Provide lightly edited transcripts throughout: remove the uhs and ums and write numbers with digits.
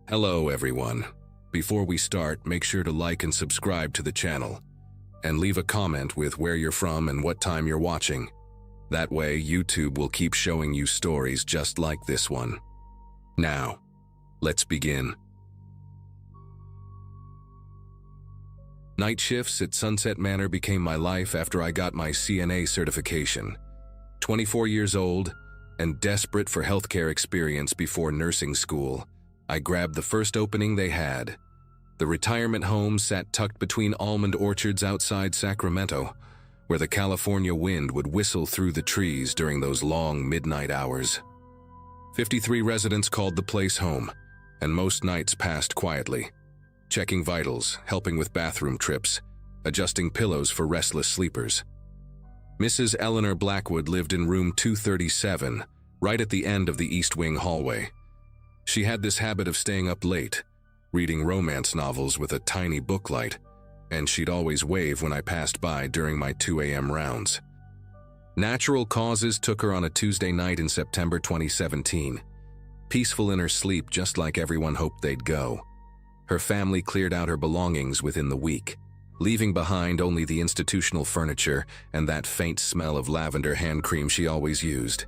Hello everyone. Before we start, make sure to like and subscribe to the channel, and leave a comment with where you're from and what time you're watching. That way, YouTube will keep showing you stories just like this one. Now, let's begin. Night shifts at Sunset Manor became my life after I got my CNA certification. 24 years old and desperate for healthcare experience before nursing school, I grabbed the first opening they had. The retirement home sat tucked between almond orchards outside Sacramento, where the California wind would whistle through the trees during those long midnight hours. 53 residents called the place home, and most nights passed quietly, checking vitals, helping with bathroom trips, adjusting pillows for restless sleepers. Mrs. Eleanor Blackwood lived in room 237, right at the end of the East Wing hallway. She had this habit of staying up late, reading romance novels with a tiny booklight, and she'd always wave when I passed by during my 2 a.m. rounds. Natural causes took her on a Tuesday night in September 2017. Peaceful in her sleep, just like everyone hoped they'd go. Her family cleared out her belongings within the week, leaving behind only the institutional furniture and that faint smell of lavender hand cream she always used.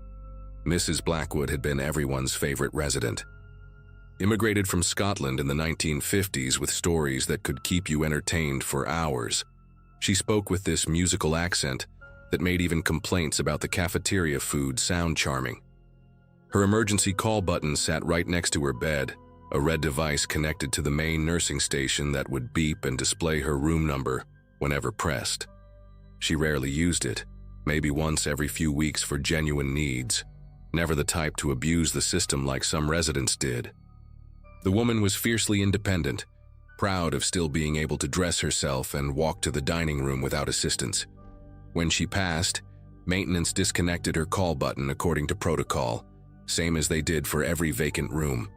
Mrs. Blackwood had been everyone's favorite resident. Immigrated from Scotland in the 1950s with stories that could keep you entertained for hours, she spoke with this musical accent that made even complaints about the cafeteria food sound charming. Her emergency call button sat right next to her bed, a red device connected to the main nursing station that would beep and display her room number whenever pressed. She rarely used it, maybe once every few weeks for genuine needs, never the type to abuse the system like some residents did. The woman was fiercely independent, proud of still being able to dress herself and walk to the dining room without assistance. When she passed, maintenance disconnected her call button according to protocol, same as they did for every vacant room.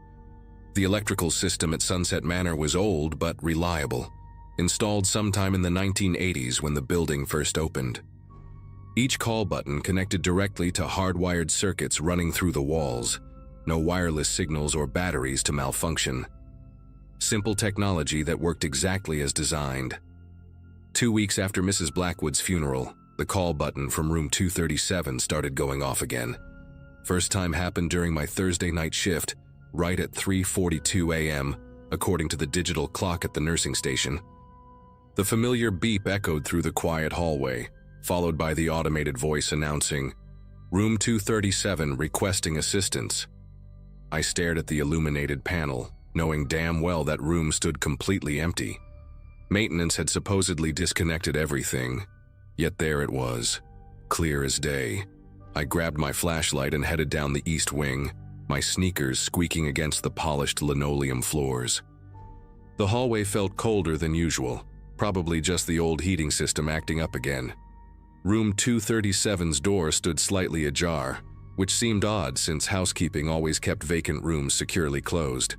The electrical system at Sunset Manor was old but reliable, installed sometime in the 1980s when the building first opened. Each call button connected directly to hardwired circuits running through the walls, no wireless signals or batteries to malfunction. Simple technology that worked exactly as designed. 2 weeks after Mrs. Blackwood's funeral, the call button from room 237 started going off again. First time happened during my Thursday night shift, right at 3:42 a.m., according to the digital clock at the nursing station. The familiar beep echoed through the quiet hallway, followed by the automated voice announcing, "Room 237 requesting assistance." I stared at the illuminated panel, knowing damn well that room stood completely empty. Maintenance had supposedly disconnected everything, yet there it was, clear as day. I grabbed my flashlight and headed down the East Wing, my sneakers squeaking against the polished linoleum floors. The hallway felt colder than usual, probably just the old heating system acting up again. Room 237's door stood slightly ajar, which seemed odd since housekeeping always kept vacant rooms securely closed.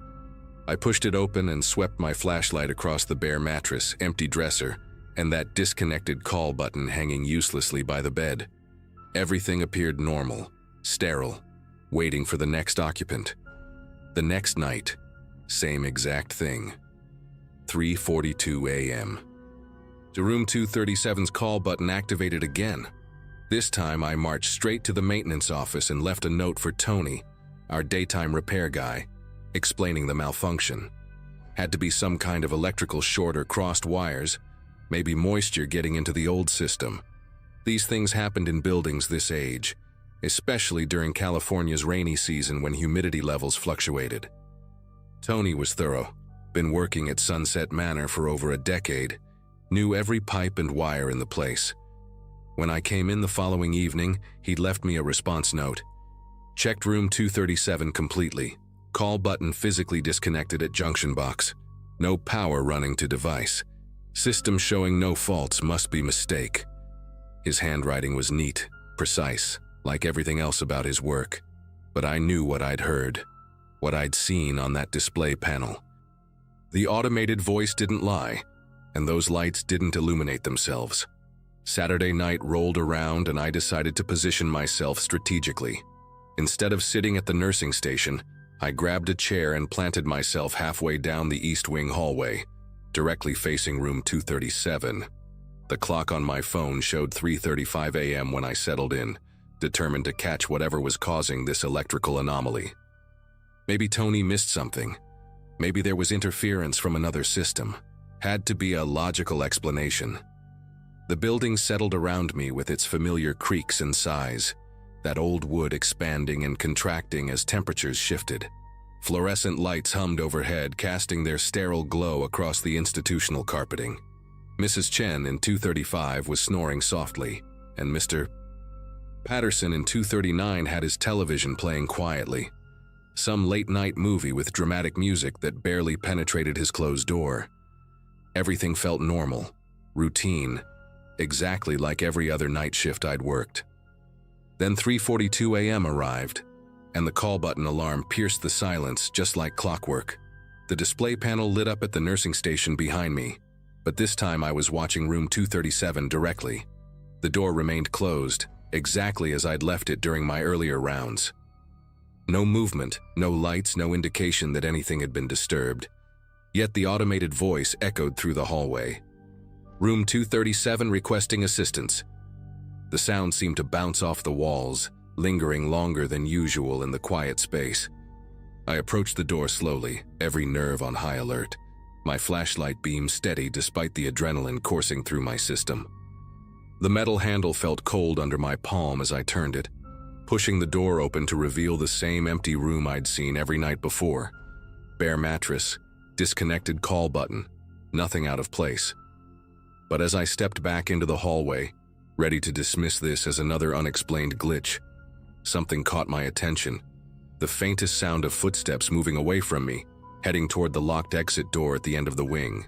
I pushed it open and swept my flashlight across the bare mattress, empty dresser, and that disconnected call button hanging uselessly by the bed. Everything appeared normal, sterile, waiting for the next occupant. The next night, same exact thing. 3:42 a.m. The room 237's call button activated again. This time I marched straight to the maintenance office and left a note for Tony, our daytime repair guy, explaining the malfunction. Had to be some kind of electrical short or crossed wires, maybe moisture getting into the old system. These things happened in buildings this age, especially during California's rainy season when humidity levels fluctuated. Tony was thorough, been working at Sunset Manor for over a decade, knew every pipe and wire in the place. When I came in the following evening, he'd left me a response note. Checked room 237 completely. Call button physically disconnected at junction box. No power running to device. System showing no faults, must be mistake. His handwriting was neat, precise, like everything else about his work. But I knew what I'd heard, what I'd seen on that display panel. The automated voice didn't lie, and those lights didn't illuminate themselves. Saturday night rolled around and I decided to position myself strategically. Instead of sitting at the nursing station, I grabbed a chair and planted myself halfway down the East Wing hallway, directly facing room 237. The clock on my phone showed 3:35 a.m. when I settled in, determined to catch whatever was causing this electrical anomaly. Maybe Tony missed something. Maybe there was interference from another system. Had to be a logical explanation. The building settled around me with its familiar creaks and sighs, that old wood expanding and contracting as temperatures shifted. Fluorescent lights hummed overhead, casting their sterile glow across the institutional carpeting. Mrs. Chen in 235 was snoring softly, and Mr. Patterson in 239 had his television playing quietly. Some late-night movie with dramatic music that barely penetrated his closed door. Everything felt normal, routine, exactly like every other night shift I'd worked. Then 3:42 a.m. arrived, and the call button alarm pierced the silence just like clockwork. The display panel lit up at the nursing station behind me, but this time I was watching room 237 directly. The door remained closed, exactly as I'd left it during my earlier rounds. No movement, no lights, no indication that anything had been disturbed. Yet the automated voice echoed through the hallway. Room 237 requesting assistance. The sound seemed to bounce off the walls, lingering longer than usual in the quiet space. I approached the door slowly, every nerve on high alert, my flashlight beam steady despite the adrenaline coursing through my system. The metal handle felt cold under my palm as I turned it, pushing the door open to reveal the same empty room I'd seen every night before. Bare mattress, disconnected call button, nothing out of place. But as I stepped back into the hallway, ready to dismiss this as another unexplained glitch, something caught my attention. The faintest sound of footsteps moving away from me, heading toward the locked exit door at the end of the wing.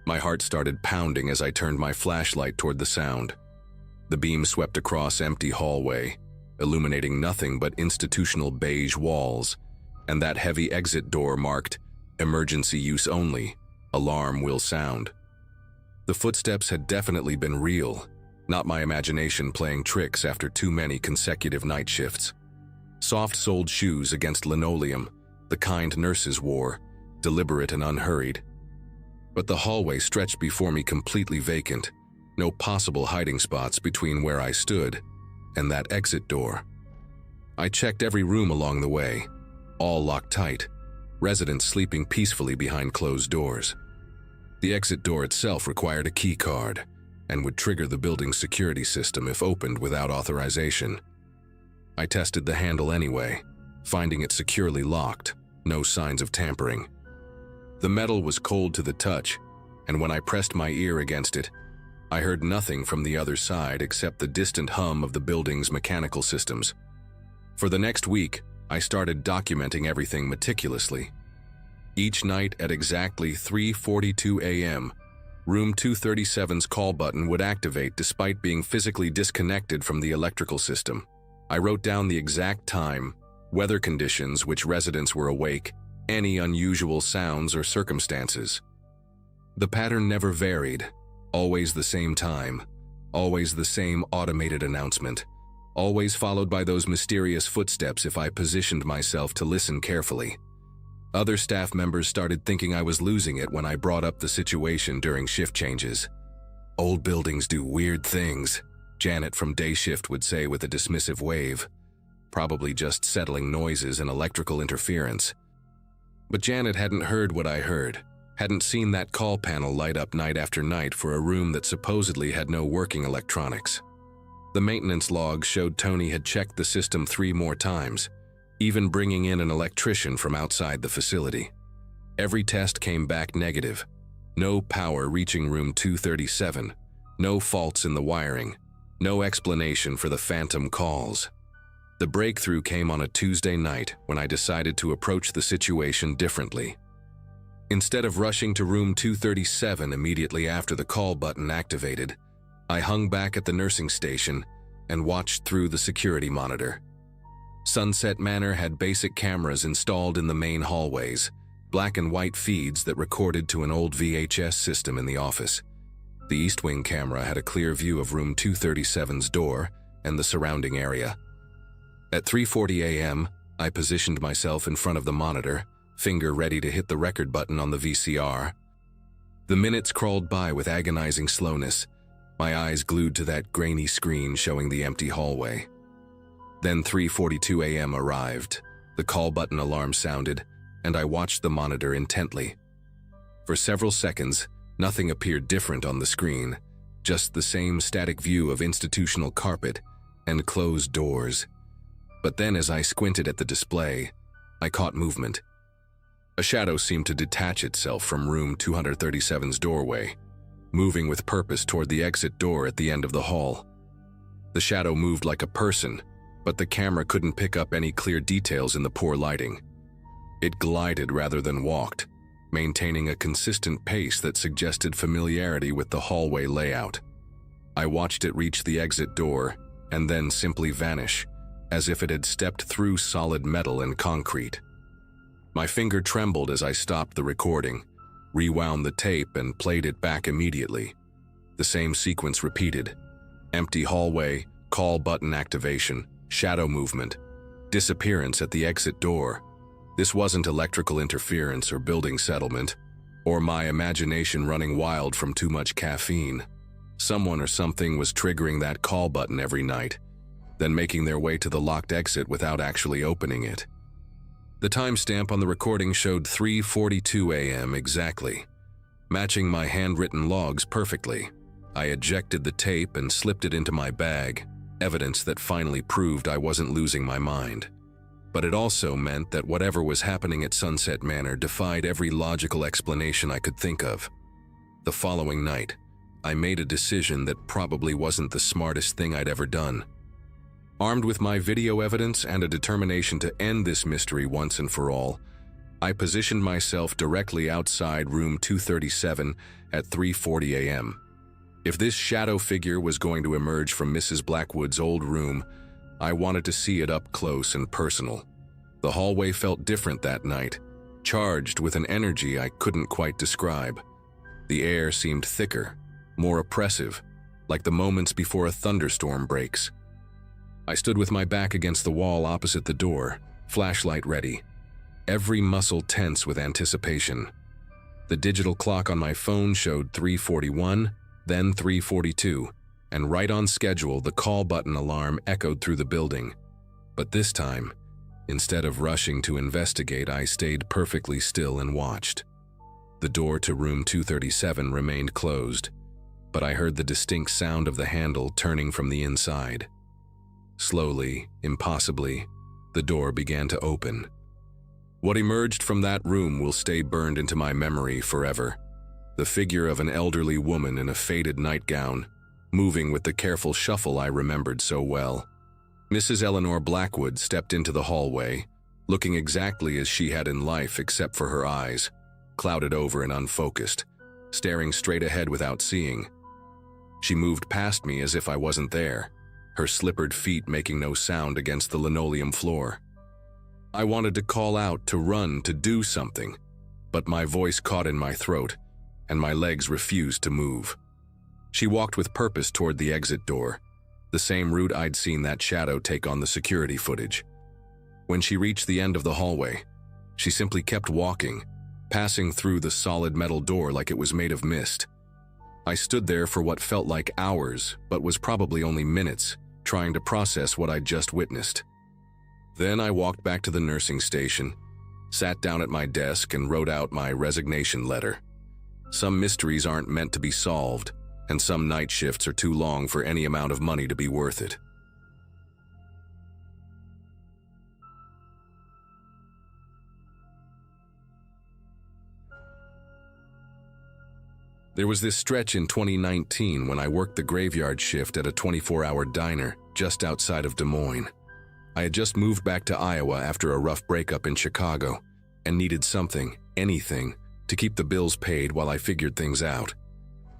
My heart started pounding as I turned my flashlight toward the sound. The beam swept across empty hallway, illuminating nothing but institutional beige walls, and that heavy exit door marked "Emergency use only, alarm will sound." The footsteps had definitely been real, not my imagination playing tricks after too many consecutive night shifts. Soft-soled shoes against linoleum, the kind nurses wore, deliberate and unhurried. But the hallway stretched before me completely vacant, no possible hiding spots between where I stood and that exit door. I checked every room along the way, all locked tight, residents sleeping peacefully behind closed doors. The exit door itself required a key card and would trigger the building's security system if opened without authorization. I tested the handle anyway, finding it securely locked, no signs of tampering. The metal was cold to the touch, and when I pressed my ear against it, I heard nothing from the other side except the distant hum of the building's mechanical systems. For the next week, I started documenting everything meticulously. Each night at exactly 3:42 a.m., room 237's call button would activate despite being physically disconnected from the electrical system. I wrote down the exact time, weather conditions which residents were awake, any unusual sounds or circumstances. The pattern never varied. Always the same time, always the same automated announcement, always followed by those mysterious footsteps if I positioned myself to listen carefully. Other staff members started thinking I was losing it when I brought up the situation during shift changes. "Old buildings do weird things," Janet from day shift would say with a dismissive wave, probably just settling noises and electrical interference. But Janet hadn't heard what I heard. Hadn't seen that call panel light up night after night for a room that supposedly had no working electronics. The maintenance log showed Tony had checked the system 3 more times, even bringing in an electrician from outside the facility. Every test came back negative. No power reaching room 237, no faults in the wiring, no explanation for the phantom calls. The breakthrough came on a Tuesday night when I decided to approach the situation differently. Instead of rushing to room 237 immediately after the call button activated, I hung back at the nursing station and watched through the security monitor. Sunset Manor had basic cameras installed in the main hallways, black and white feeds that recorded to an old VHS system in the office. The East Wing camera had a clear view of room 237's door and the surrounding area. At 3:40 a.m., I positioned myself in front of the monitor, finger ready to hit the record button on the VCR. The minutes crawled by with agonizing slowness, my eyes glued to that grainy screen showing the empty hallway. Then 3:42 a.m. arrived, the call button alarm sounded, and I watched the monitor intently. For several seconds, nothing appeared different on the screen, just the same static view of institutional carpet and closed doors. But then as I squinted at the display, I caught movement. A shadow seemed to detach itself from room 237's doorway, moving with purpose toward the exit door at the end of the hall. The shadow moved like a person, but the camera couldn't pick up any clear details in the poor lighting. It glided rather than walked, maintaining a consistent pace that suggested familiarity with the hallway layout. I watched it reach the exit door and then simply vanish, as if it had stepped through solid metal and concrete. My finger trembled as I stopped the recording, rewound the tape, and played it back immediately. The same sequence repeated: empty hallway, call button activation, shadow movement, disappearance at the exit door. This wasn't electrical interference or building settlement, or my imagination running wild from too much caffeine. Someone or something was triggering that call button every night, then making their way to the locked exit without actually opening it. The timestamp on the recording showed 3:42 a.m. exactly, matching my handwritten logs perfectly. I ejected the tape and slipped it into my bag, evidence that finally proved I wasn't losing my mind. But it also meant that whatever was happening at Sunset Manor defied every logical explanation I could think of. The following night, I made a decision that probably wasn't the smartest thing I'd ever done. Armed with my video evidence and a determination to end this mystery once and for all, I positioned myself directly outside room 237 at 3:40 a.m. If this shadow figure was going to emerge from Mrs. Blackwood's old room, I wanted to see it up close and personal. The hallway felt different that night, charged with an energy I couldn't quite describe. The air seemed thicker, more oppressive, like the moments before a thunderstorm breaks. I stood with my back against the wall opposite the door, flashlight ready, every muscle tense with anticipation. The digital clock on my phone showed 3:41, then 3:42, and right on schedule the call button alarm echoed through the building. But this time, instead of rushing to investigate, I stayed perfectly still and watched. The door to room 237 remained closed, but I heard the distinct sound of the handle turning from the inside. Slowly, impossibly, the door began to open. What emerged from that room will stay burned into my memory forever. The figure of an elderly woman in a faded nightgown, moving with the careful shuffle I remembered so well. Mrs. Eleanor Blackwood stepped into the hallway, looking exactly as she had in life except for her eyes, clouded over and unfocused, staring straight ahead without seeing. She moved past me as if I wasn't there, her slippered feet making no sound against the linoleum floor. I wanted to call out, to run, to do something, but my voice caught in my throat, and my legs refused to move. She walked with purpose toward the exit door, the same route I'd seen that shadow take on the security footage. When she reached the end of the hallway, she simply kept walking, passing through the solid metal door like it was made of mist. I stood there for what felt like hours, but was probably only minutes, trying to process what I'd just witnessed. Then I walked back to the nursing station, sat down at my desk and wrote out my resignation letter. Some mysteries aren't meant to be solved, and some night shifts are too long for any amount of money to be worth it. There was this stretch in 2019 when I worked the graveyard shift at a 24-hour diner just outside of Des Moines. I had just moved back to Iowa after a rough breakup in Chicago and needed something, anything, to keep the bills paid while I figured things out.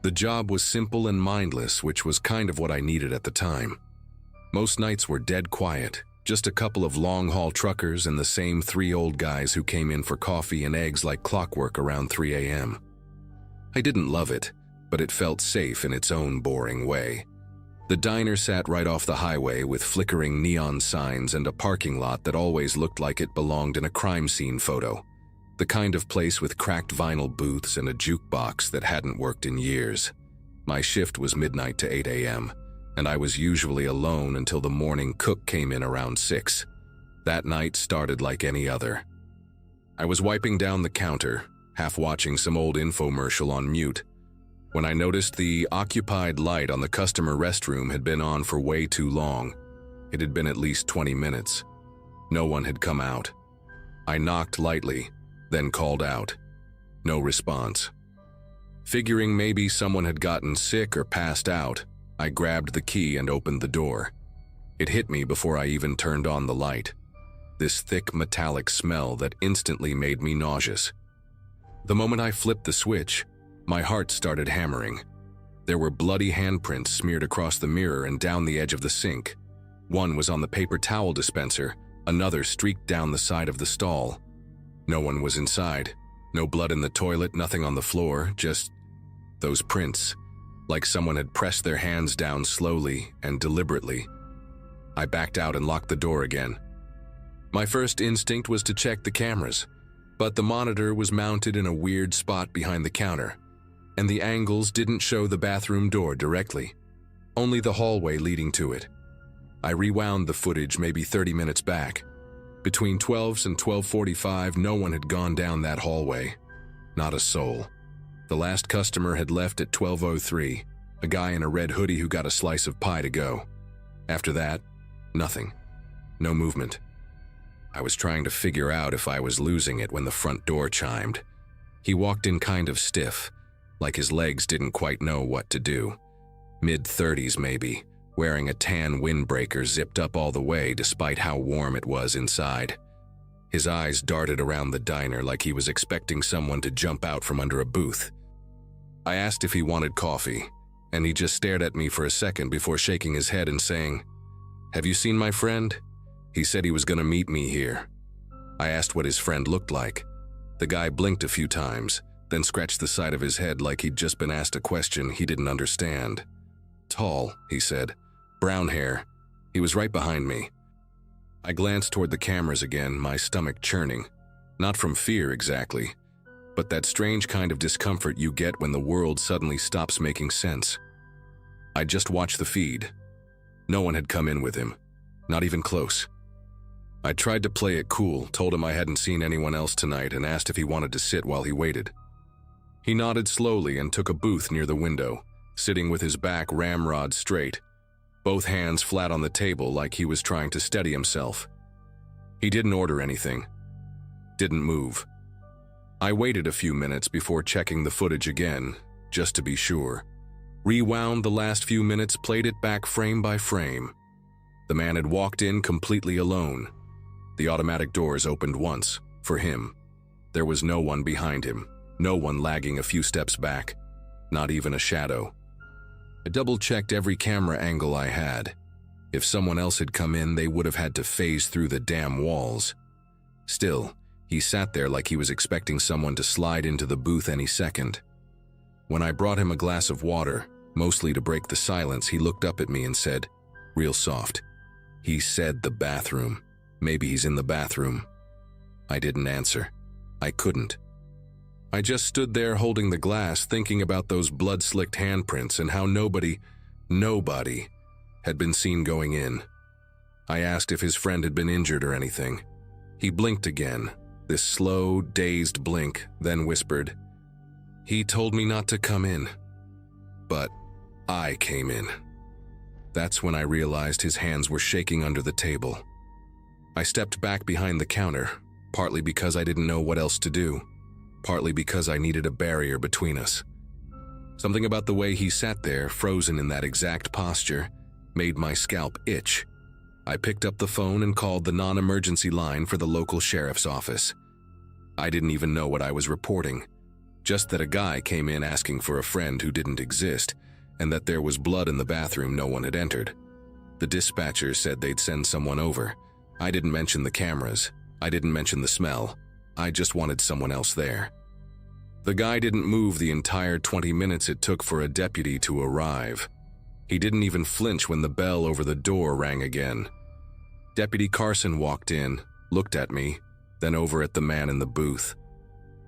The job was simple and mindless, which was kind of what I needed at the time. Most nights were dead quiet, just a couple of long-haul truckers and the same 3 old guys who came in for coffee and eggs like clockwork around 3 a.m. I didn't love it, but it felt safe in its own boring way. The diner sat right off the highway with flickering neon signs and a parking lot that always looked like it belonged in a crime scene photo. The kind of place with cracked vinyl booths and a jukebox that hadn't worked in years. My shift was midnight to 8 a.m., and I was usually alone until the morning cook came in around 6. That night started like any other. I was wiping down the counter, half watching some old infomercial on mute, when I noticed the occupied light on the customer restroom had been on for way too long. It had been at least 20 minutes. No one had come out. I knocked lightly, then called out. No response. Figuring maybe someone had gotten sick or passed out, I grabbed the key and opened the door. It hit me before I even turned on the light. This thick metallic smell that instantly made me nauseous. The moment I flipped the switch, my heart started hammering. There were bloody handprints smeared across the mirror and down the edge of the sink. One was on the paper towel dispenser, another streaked down the side of the stall. No one was inside. No blood in the toilet, nothing on the floor, just those prints, like someone had pressed their hands down slowly and deliberately. I backed out and locked the door again. My first instinct was to check the cameras, but the monitor was mounted in a weird spot behind the counter, and the angles didn't show the bathroom door directly, only the hallway leading to it. I rewound the footage maybe 30 minutes back. Between 12s and 12:45, no one had gone down that hallway. Not a soul. The last customer had left at 12:03, a guy in a red hoodie who got a slice of pie to go. After that, nothing. No movement. I was trying to figure out if I was losing it when the front door chimed. He walked in kind of stiff, like his legs didn't quite know what to do. Mid-30s maybe, wearing a tan windbreaker zipped up all the way despite how warm it was inside. His eyes darted around the diner like he was expecting someone to jump out from under a booth. I asked if he wanted coffee, and he just stared at me for a second before shaking his head and saying, "Have you seen my friend? He said he was going to meet me here." I asked what his friend looked like. The guy blinked a few times, then scratched the side of his head like he'd just been asked a question he didn't understand. "Tall," he said. "Brown hair. He was right behind me." I glanced toward the cameras again, my stomach churning. Not from fear exactly, but that strange kind of discomfort you get when the world suddenly stops making sense. I just watched the feed. No one had come in with him. Not even close. I tried to play it cool, told him I hadn't seen anyone else tonight, and asked if he wanted to sit while he waited. He nodded slowly and took a booth near the window, sitting with his back ramrod straight, both hands flat on the table like he was trying to steady himself. He didn't order anything. Didn't move. I waited a few minutes before checking the footage again, just to be sure. Rewound the last few minutes, played it back frame by frame. The man had walked in completely alone. The automatic doors opened once, for him. There was no one behind him, no one lagging a few steps back, not even a shadow. I double-checked every camera angle I had. If someone else had come in, they would have had to phase through the damn walls. Still, he sat there like he was expecting someone to slide into the booth any second. When I brought him a glass of water, mostly to break the silence, he looked up at me and said, real soft, "He said the bathroom. Maybe he's in the bathroom." I didn't answer. I couldn't. I just stood there holding the glass, thinking about those blood-slicked handprints and how nobody had been seen going in. I asked if his friend had been injured or anything. He blinked again, this slow, dazed blink, then whispered, "He told me not to come in." But I came in. That's when I realized his hands were shaking under the table. I stepped back behind the counter, partly because I didn't know what else to do, partly because I needed a barrier between us. Something about the way he sat there, frozen in that exact posture, made my scalp itch. I picked up the phone and called the non-emergency line for the local sheriff's office. I didn't even know what I was reporting, just that a guy came in asking for a friend who didn't exist, and that there was blood in the bathroom no one had entered. The dispatcher said they'd send someone over. I didn't mention the cameras. I didn't mention the smell. I just wanted someone else there. The guy didn't move the entire 20 minutes it took for a deputy to arrive. He didn't even flinch when the bell over the door rang again. Deputy Carson walked in, looked at me, then over at the man in the booth.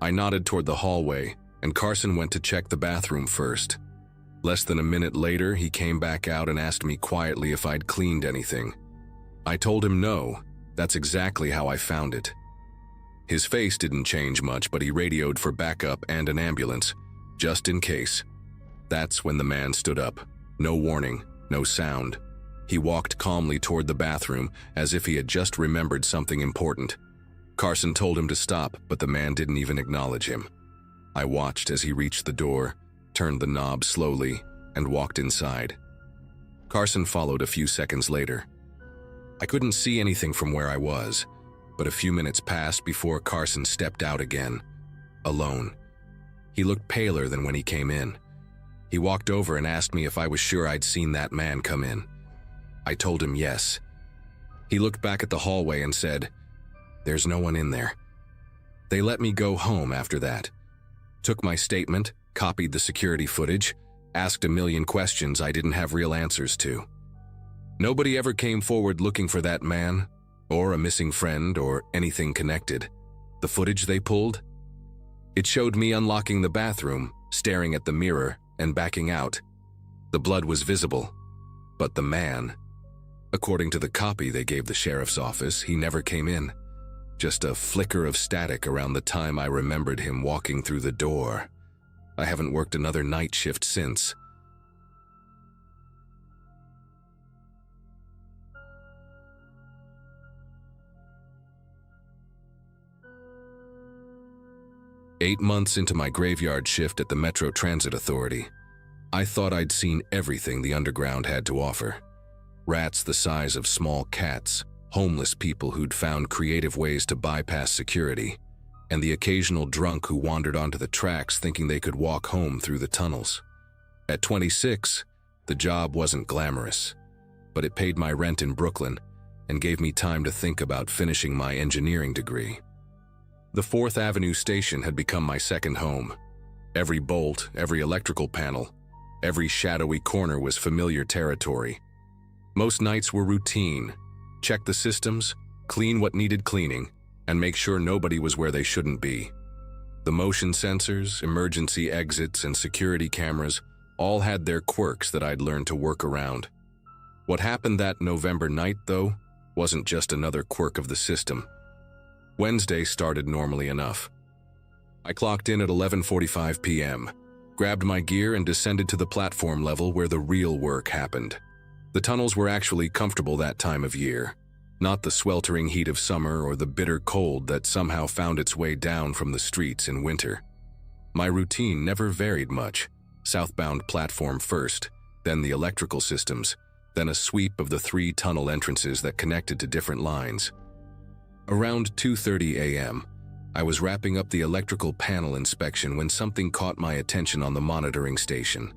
I nodded toward the hallway, and Carson went to check the bathroom first. Less than a minute later, he came back out and asked me quietly if I'd cleaned anything. I told him no. That's exactly how I found it. His face didn't change much, but he radioed for backup and an ambulance, just in case. That's when the man stood up. No warning, no sound. He walked calmly toward the bathroom, as if he had just remembered something important. Carson told him to stop, but the man didn't even acknowledge him. I watched as he reached the door, turned the knob slowly, and walked inside. Carson followed a few seconds later. I couldn't see anything from where I was, but a few minutes passed before Carson stepped out again, alone. He looked paler than when he came in. He walked over and asked me if I was sure I'd seen that man come in. I told him yes. He looked back at the hallway and said, "There's no one in there." They let me go home after that. Took my statement, copied the security footage, asked a million questions I didn't have real answers to. Nobody ever came forward looking for that man, or a missing friend, or anything connected. The footage they pulled? It showed me unlocking the bathroom, staring at the mirror, and backing out. The blood was visible, but the man, according to the copy they gave the sheriff's office, he never came in. Just a flicker of static around the time I remembered him walking through the door. I haven't worked another night shift since. Eight months into my graveyard shift at the Metro Transit Authority, I thought I'd seen everything the underground had to offer. Rats the size of small cats, homeless people who'd found creative ways to bypass security, and the occasional drunk who wandered onto the tracks thinking they could walk home through the tunnels. At 26, the job wasn't glamorous, but it paid my rent in Brooklyn and gave me time to think about finishing my engineering degree. The 4th Avenue station had become my second home. Every bolt, every electrical panel, every shadowy corner was familiar territory. Most nights were routine. Check the systems, clean what needed cleaning, and make sure nobody was where they shouldn't be. The motion sensors, emergency exits, and security cameras all had their quirks that I'd learned to work around. What happened that November night, though, wasn't just another quirk of the system. Wednesday started normally enough. I clocked in at 11:45 p.m., grabbed my gear and descended to the platform level where the real work happened. The tunnels were actually comfortable that time of year, not the sweltering heat of summer or the bitter cold that somehow found its way down from the streets in winter. My routine never varied much. Southbound platform first, then the electrical systems, then a sweep of the 3 tunnel entrances that connected to different lines. Around 2:30 a.m., I was wrapping up the electrical panel inspection when something caught my attention on the monitoring station.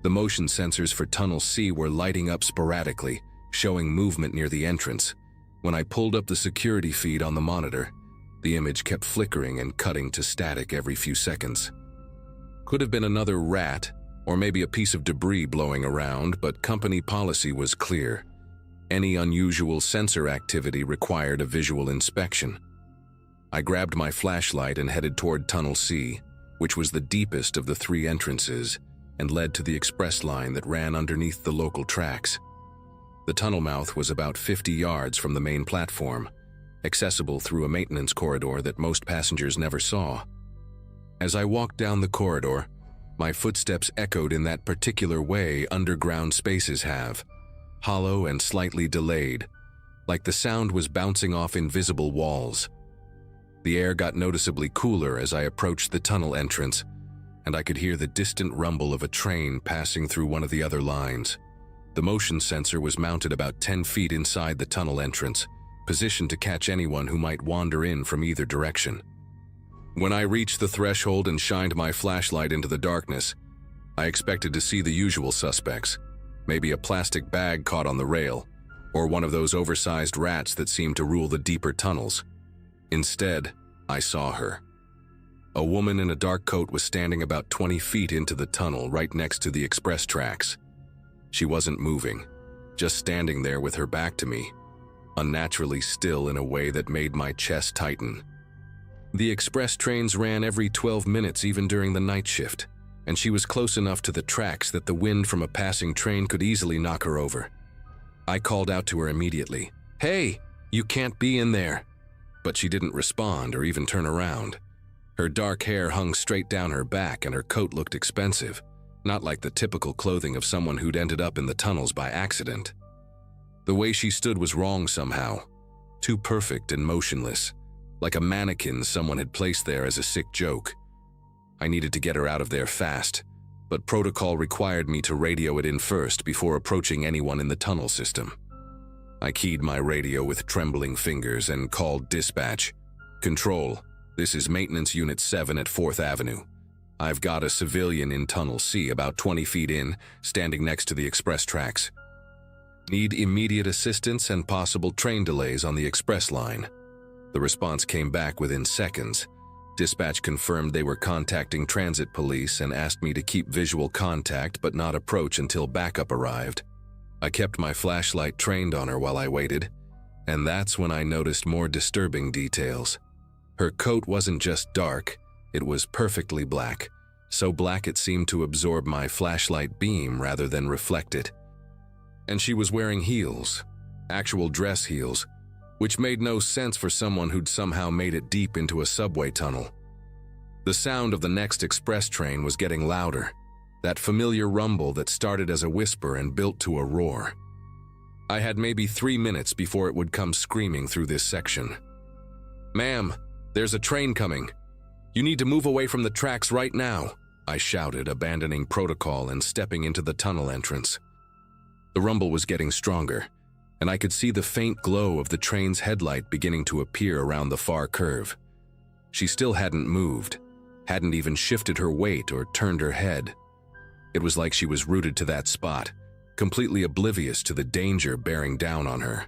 The motion sensors for Tunnel C were lighting up sporadically, showing movement near the entrance. When I pulled up the security feed on the monitor, the image kept flickering and cutting to static every few seconds. Could have been another rat, or maybe a piece of debris blowing around, but company policy was clear. Any unusual sensor activity required a visual inspection. I grabbed my flashlight and headed toward Tunnel C, which was the deepest of the 3 entrances and led to the express line that ran underneath the local tracks. The tunnel mouth was about 50 yards from the main platform, accessible through a maintenance corridor that most passengers never saw. As I walked down the corridor, my footsteps echoed in that particular way underground spaces have, hollow and slightly delayed, like the sound was bouncing off invisible walls. The air got noticeably cooler as I approached the tunnel entrance, and I could hear the distant rumble of a train passing through one of the other lines. The motion sensor was mounted about 10 feet inside the tunnel entrance, positioned to catch anyone who might wander in from either direction. When I reached the threshold and shined my flashlight into the darkness, I expected to see the usual suspects, maybe a plastic bag caught on the rail, or one of those oversized rats that seem to rule the deeper tunnels. Instead, I saw her. A woman in a dark coat was standing about 20 feet into the tunnel right next to the express tracks. She wasn't moving, just standing there with her back to me, unnaturally still in a way that made my chest tighten. The express trains ran every 12 minutes even during the night shift, and she was close enough to the tracks that the wind from a passing train could easily knock her over. I called out to her immediately, "Hey, you can't be in there." But she didn't respond or even turn around. Her dark hair hung straight down her back and her coat looked expensive, not like the typical clothing of someone who'd ended up in the tunnels by accident. The way she stood was wrong somehow, too perfect and motionless, like a mannequin someone had placed there as a sick joke. I needed to get her out of there fast, but protocol required me to radio it in first before approaching anyone in the tunnel system. I keyed my radio with trembling fingers and called dispatch. "Control, this is Maintenance Unit 7 at 4th Avenue. I've got a civilian in Tunnel C about 20 feet in, standing next to the express tracks. Need immediate assistance and possible train delays on the express line." The response came back within seconds. Dispatch confirmed they were contacting transit police and asked me to keep visual contact but not approach until backup arrived. I kept my flashlight trained on her while I waited, and that's when I noticed more disturbing details. Her coat wasn't just dark, it was perfectly black, so black it seemed to absorb my flashlight beam rather than reflect it. And she was wearing heels, actual dress heels, which made no sense for someone who'd somehow made it deep into a subway tunnel. The sound of the next express train was getting louder, that familiar rumble that started as a whisper and built to a roar. I had maybe 3 minutes before it would come screaming through this section. "Ma'am, there's a train coming. You need to move away from the tracks right now," I shouted, abandoning protocol and stepping into the tunnel entrance. The rumble was getting stronger, and I could see the faint glow of the train's headlight beginning to appear around the far curve. She still hadn't moved, hadn't even shifted her weight or turned her head. It was like she was rooted to that spot, completely oblivious to the danger bearing down on her.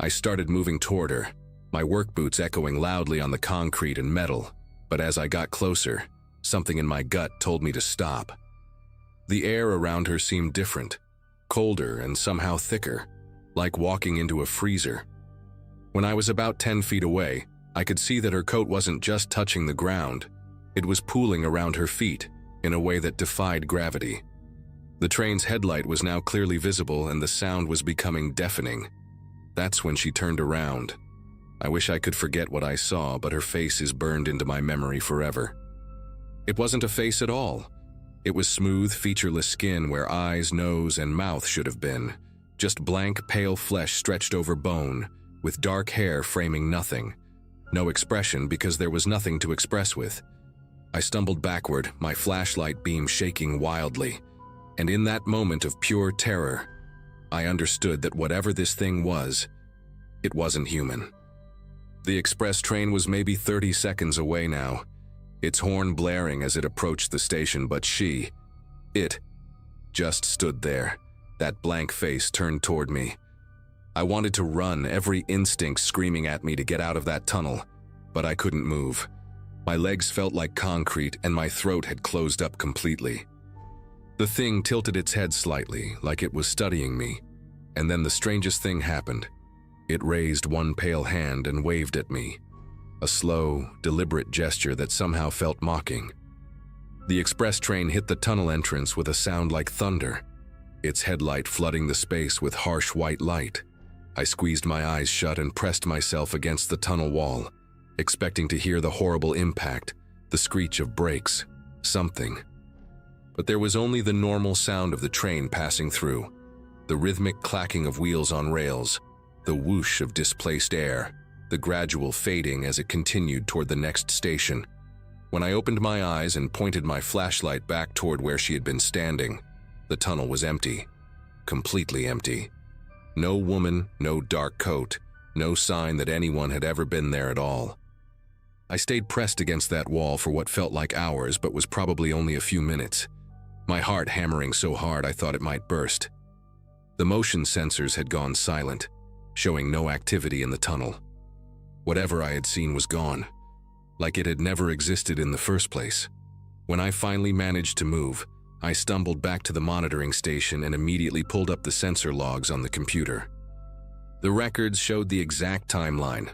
I started moving toward her, my work boots echoing loudly on the concrete and metal, but as I got closer, something in my gut told me to stop. The air around her seemed different, colder and somehow thicker, like walking into a freezer. When I was about 10 feet away, I could see that her coat wasn't just touching the ground, it was pooling around her feet in a way that defied gravity. The train's headlight was now clearly visible and the sound was becoming deafening. That's when she turned around. I wish I could forget what I saw, but her face is burned into my memory forever. It wasn't a face at all. It was smooth, featureless skin where eyes, nose, and mouth should have been. Just blank, pale flesh stretched over bone, with dark hair framing nothing. No expression because there was nothing to express with. I stumbled backward, my flashlight beam shaking wildly, and in that moment of pure terror, I understood that whatever this thing was, it wasn't human. The express train was maybe 30 seconds away now, its horn blaring as it approached the station, but it just stood there, that blank face turned toward me. I wanted to run, every instinct screaming at me to get out of that tunnel, but I couldn't move. My legs felt like concrete and my throat had closed up completely. The thing tilted its head slightly, like it was studying me, and then the strangest thing happened. It raised one pale hand and waved at me, a slow, deliberate gesture that somehow felt mocking. The express train hit the tunnel entrance with a sound like thunder, its headlight flooding the space with harsh white light. I squeezed my eyes shut and pressed myself against the tunnel wall, expecting to hear the horrible impact, the screech of brakes, something. But there was only the normal sound of the train passing through, the rhythmic clacking of wheels on rails, the whoosh of displaced air, the gradual fading as it continued toward the next station. When I opened my eyes and pointed my flashlight back toward where she had been standing, the tunnel was empty, completely empty. No woman, no dark coat, no sign that anyone had ever been there at all. I stayed pressed against that wall for what felt like hours but was probably only a few minutes, my heart hammering so hard I thought it might burst. The motion sensors had gone silent, showing no activity in the tunnel. Whatever I had seen was gone, like it had never existed in the first place. When I finally managed to move, I stumbled back to the monitoring station and immediately pulled up the sensor logs on the computer. The records showed the exact timeline.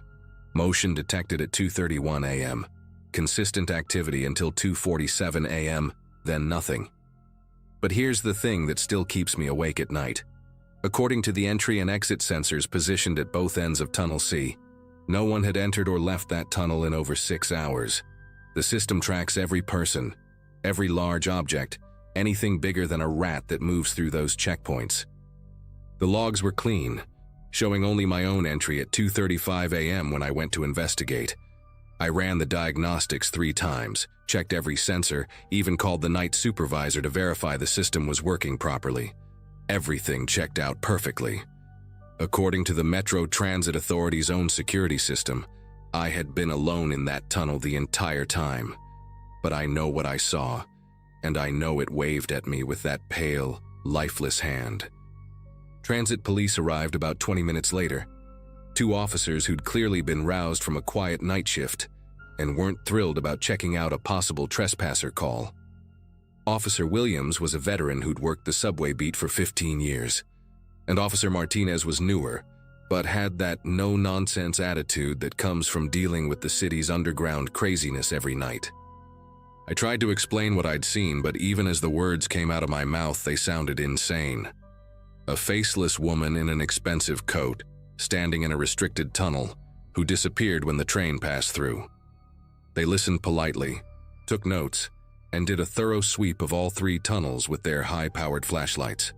Motion detected at 2:31 a.m. Consistent activity until 2:47 a.m., then nothing. But here's the thing that still keeps me awake at night. According to the entry and exit sensors positioned at both ends of Tunnel C, no one had entered or left that tunnel in over 6 hours. The system tracks every person, every large object, anything bigger than a rat that moves through those checkpoints. The logs were clean, showing only my own entry at 2:35 a.m. when I went to investigate. I ran the diagnostics 3 times, checked every sensor, even called the night supervisor to verify the system was working properly. Everything checked out perfectly. According to the Metro Transit Authority's own security system, I had been alone in that tunnel the entire time. But I know what I saw, and I know it waved at me with that pale, lifeless hand. Transit police arrived about 20 minutes later. 2 officers who'd clearly been roused from a quiet night shift and weren't thrilled about checking out a possible trespasser call. Officer Williams was a veteran who'd worked the subway beat for 15 years, and Officer Martinez was newer, but had that no-nonsense attitude that comes from dealing with the city's underground craziness every night. I tried to explain what I'd seen, but even as the words came out of my mouth, they sounded insane. A faceless woman in an expensive coat, standing in a restricted tunnel, who disappeared when the train passed through. They listened politely, took notes, and did a thorough sweep of all 3 tunnels with their high-powered flashlights.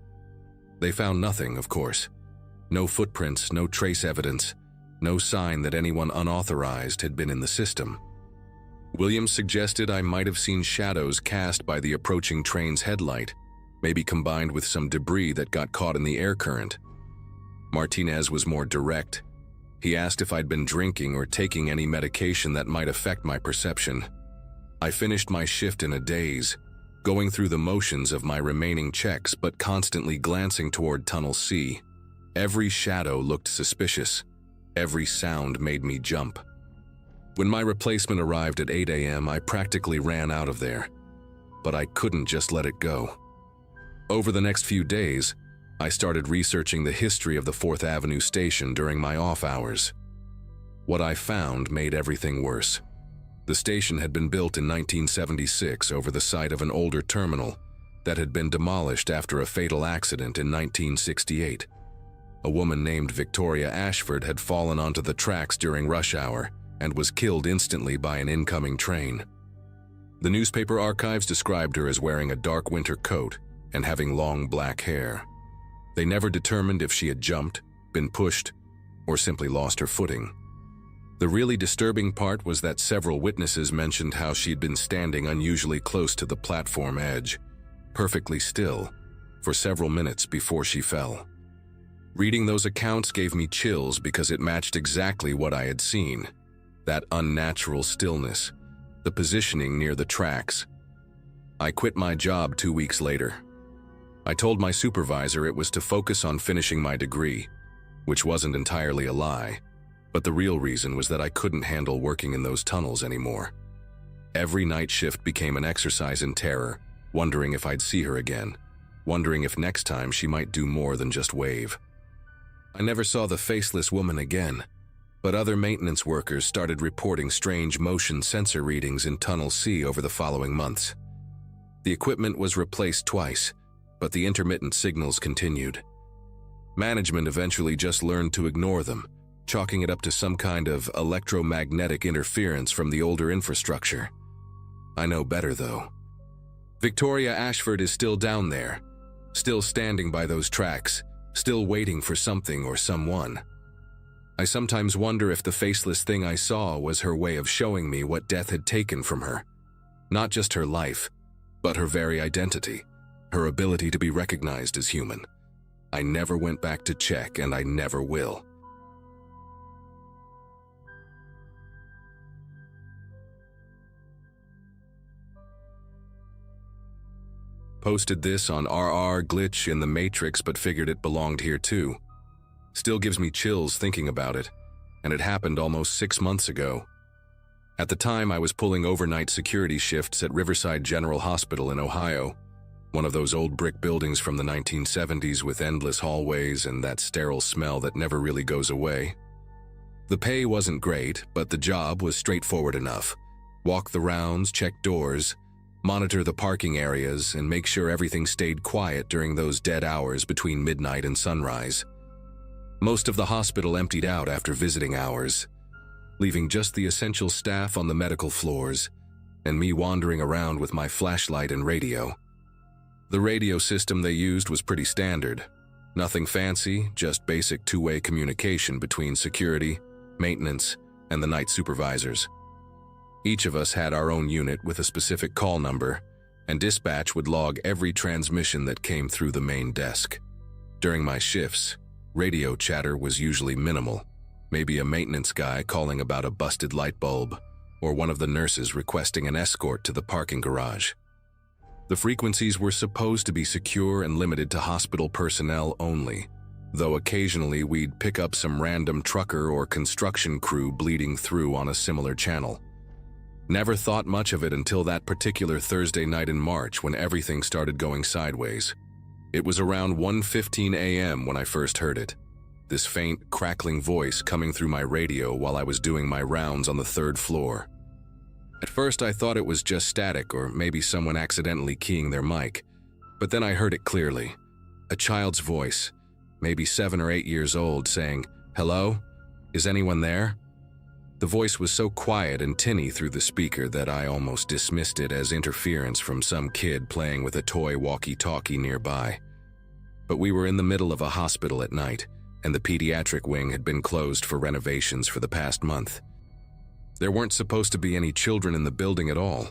They found nothing, of course. No footprints, no trace evidence, no sign that anyone unauthorized had been in the system. Williams suggested I might have seen shadows cast by the approaching train's headlight, maybe combined with some debris that got caught in the air current. Martinez was more direct. He asked if I'd been drinking or taking any medication that might affect my perception. I finished my shift in a daze, going through the motions of my remaining checks but constantly glancing toward Tunnel C. Every shadow looked suspicious. Every sound made me jump. When my replacement arrived at 8 a.m., I practically ran out of there. But I couldn't just let it go. Over the next few days, I started researching the history of the 4th Avenue station during my off hours. What I found made everything worse. The station had been built in 1976 over the site of an older terminal that had been demolished after a fatal accident in 1968. A woman named Victoria Ashford had fallen onto the tracks during rush hour and was killed instantly by an incoming train. The newspaper archives described her as wearing a dark winter coat and having long black hair. They never determined if she had jumped, been pushed, or simply lost her footing. The really disturbing part was that several witnesses mentioned how she'd been standing unusually close to the platform edge, perfectly still, for several minutes before she fell. Reading those accounts gave me chills because it matched exactly what I had seen. That unnatural stillness, the positioning near the tracks. I quit my job 2 weeks later. I told my supervisor it was to focus on finishing my degree, which wasn't entirely a lie, but the real reason was that I couldn't handle working in those tunnels anymore. Every night shift became an exercise in terror, wondering if I'd see her again, wondering if next time she might do more than just wave. I never saw the faceless woman again, but other maintenance workers started reporting strange motion sensor readings in Tunnel C over the following months. The equipment was replaced twice, but the intermittent signals continued. Management eventually just learned to ignore them, chalking it up to some kind of electromagnetic interference from the older infrastructure. I know better, though. Victoria Ashford is still down there, still standing by those tracks, still waiting for something or someone. I sometimes wonder if the faceless thing I saw was her way of showing me what death had taken from her. Not just her life, but her very identity, her ability to be recognized as human. I never went back to check, and I never will. Posted this on RR Glitch in the Matrix, but figured it belonged here too. Still gives me chills thinking about it, and it happened almost 6 months ago. At the time, I was pulling overnight security shifts at Riverside General Hospital in Ohio. One of those old brick buildings from the 1970s with endless hallways and that sterile smell that never really goes away. The pay wasn't great, but the job was straightforward enough. Walk the rounds, check doors, monitor the parking areas, and make sure everything stayed quiet during those dead hours between midnight and sunrise. Most of the hospital emptied out after visiting hours, leaving just the essential staff on the medical floors, and me wandering around with my flashlight and radio. The radio system they used was pretty standard. Nothing fancy, just basic two-way communication between security, maintenance, and the night supervisors. Each of us had our own unit with a specific call number, and dispatch would log every transmission that came through the main desk. During my shifts, radio chatter was usually minimal. Maybe a maintenance guy calling about a busted light bulb, or one of the nurses requesting an escort to the parking garage. The frequencies were supposed to be secure and limited to hospital personnel only, though occasionally we'd pick up some random trucker or construction crew bleeding through on a similar channel. Never thought much of it until that particular Thursday night in March when everything started going sideways. It was around 1:15 a.m. when I first heard it. This faint, crackling voice coming through my radio while I was doing my rounds on the third floor. At first I thought it was just static or maybe someone accidentally keying their mic, but then I heard it clearly. A child's voice, maybe 7 or 8 years old, saying, "Hello? Is anyone there?" The voice was so quiet and tinny through the speaker that I almost dismissed it as interference from some kid playing with a toy walkie-talkie nearby. But we were in the middle of a hospital at night, and the pediatric wing had been closed for renovations for the past month. There weren't supposed to be any children in the building at all,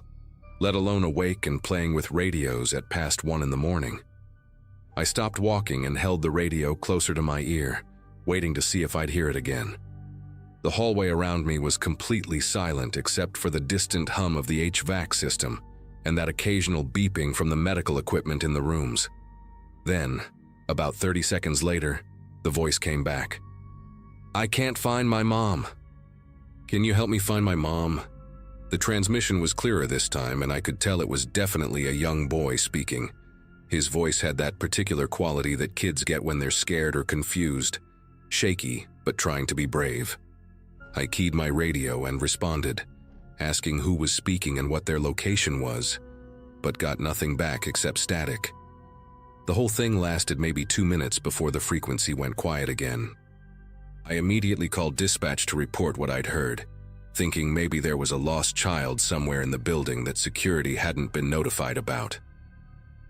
let alone awake and playing with radios at past 1 in the morning. I stopped walking and held the radio closer to my ear, waiting to see if I'd hear it again. The hallway around me was completely silent except for the distant hum of the HVAC system and that occasional beeping from the medical equipment in the rooms. Then, about 30 seconds later, the voice came back. "I can't find my mom. Can you help me find my mom?" The transmission was clearer this time, and I could tell it was definitely a young boy speaking. His voice had that particular quality that kids get when they're scared or confused, shaky but trying to be brave. I keyed my radio and responded, asking who was speaking and what their location was, but got nothing back except static. The whole thing lasted maybe 2 minutes before the frequency went quiet again. I immediately called dispatch to report what I'd heard, thinking maybe there was a lost child somewhere in the building that security hadn't been notified about.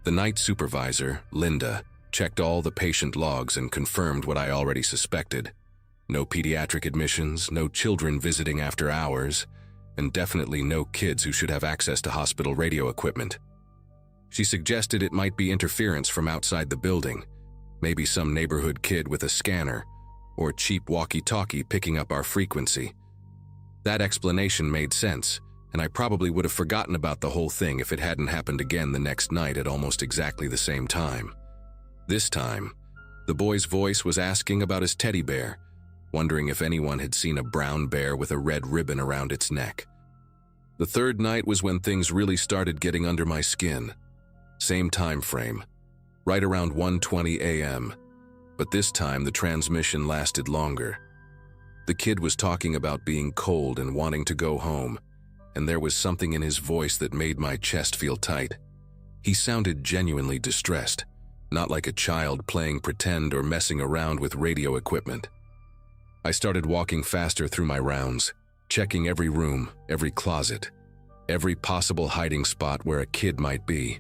The night supervisor, Linda, checked all the patient logs and confirmed what I already suspected. No pediatric admissions, no children visiting after hours, and definitely no kids who should have access to hospital radio equipment. She suggested it might be interference from outside the building, maybe some neighborhood kid with a scanner, or cheap walkie-talkie picking up our frequency. That explanation made sense, and I probably would have forgotten about the whole thing if it hadn't happened again the next night at almost exactly the same time. This time, the boy's voice was asking about his teddy bear, wondering if anyone had seen a brown bear with a red ribbon around its neck. The third night was when things really started getting under my skin. Same time frame, right around 1:20 a.m., but this time the transmission lasted longer. The kid was talking about being cold and wanting to go home, and there was something in his voice that made my chest feel tight. He sounded genuinely distressed, not like a child playing pretend or messing around with radio equipment. I started walking faster through my rounds, checking every room, every closet, every possible hiding spot where a kid might be.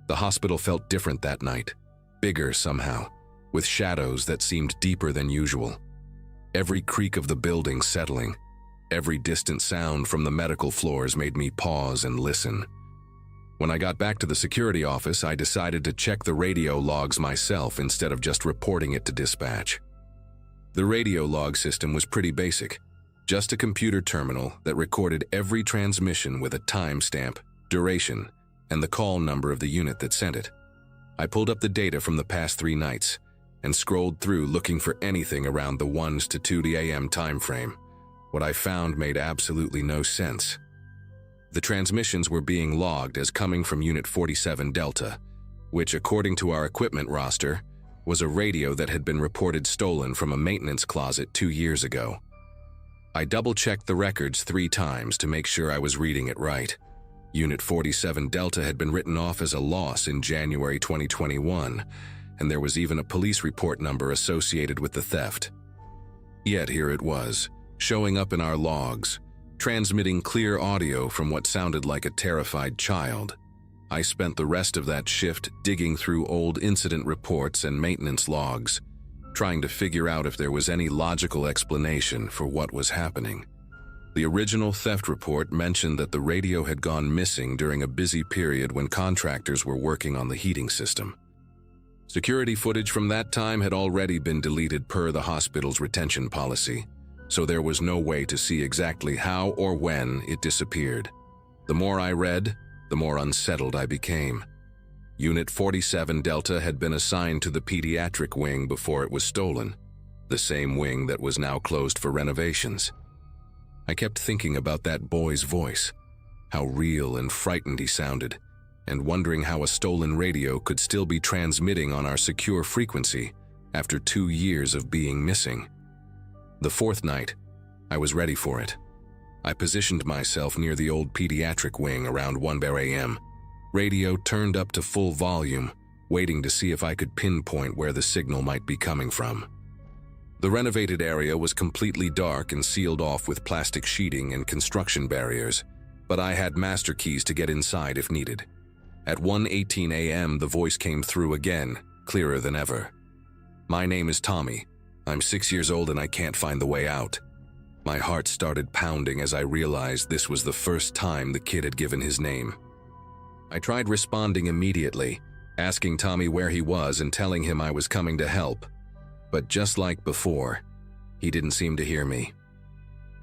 The hospital felt different that night, bigger somehow, with shadows that seemed deeper than usual. Every creak of the building settling, every distant sound from the medical floors made me pause and listen. When I got back to the security office, I decided to check the radio logs myself instead of just reporting it to dispatch. The radio log system was pretty basic, just a computer terminal that recorded every transmission with a timestamp, duration, and the call number of the unit that sent it. I pulled up the data from the past 3 nights and scrolled through looking for anything around the 1 to 2 a.m. time frame. What I found made absolutely no sense. The transmissions were being logged as coming from Unit 47 Delta, which, according to our equipment roster, was a radio that had been reported stolen from a maintenance closet 2 years ago. I double-checked the records 3 times to make sure I was reading it right. Unit 47 Delta had been written off as a loss in January 2021, and there was even a police report number associated with the theft. Yet here it was, showing up in our logs, transmitting clear audio from what sounded like a terrified child. I spent the rest of that shift digging through old incident reports and maintenance logs, trying to figure out if there was any logical explanation for what was happening. The original theft report mentioned that the radio had gone missing during a busy period when contractors were working on the heating system. Security footage from that time had already been deleted per the hospital's retention policy, so there was no way to see exactly how or when it disappeared. The more I read, the more unsettled I became. Unit 47 Delta had been assigned to the pediatric wing before it was stolen, the same wing that was now closed for renovations. I kept thinking about that boy's voice, how real and frightened he sounded, and wondering how a stolen radio could still be transmitting on our secure frequency after 2 years of being missing. The 4th night, I was ready for it. I positioned myself near the old pediatric wing around 1 a.m. Radio turned up to full volume, waiting to see if I could pinpoint where the signal might be coming from. The renovated area was completely dark and sealed off with plastic sheeting and construction barriers, but I had master keys to get inside if needed. At 1:18 a.m., the voice came through again, clearer than ever. "My name is Tommy. I'm 6 years old and I can't find the way out." My heart started pounding as I realized this was the first time the kid had given his name. I tried responding immediately, asking Tommy where he was and telling him I was coming to help. But just like before, he didn't seem to hear me.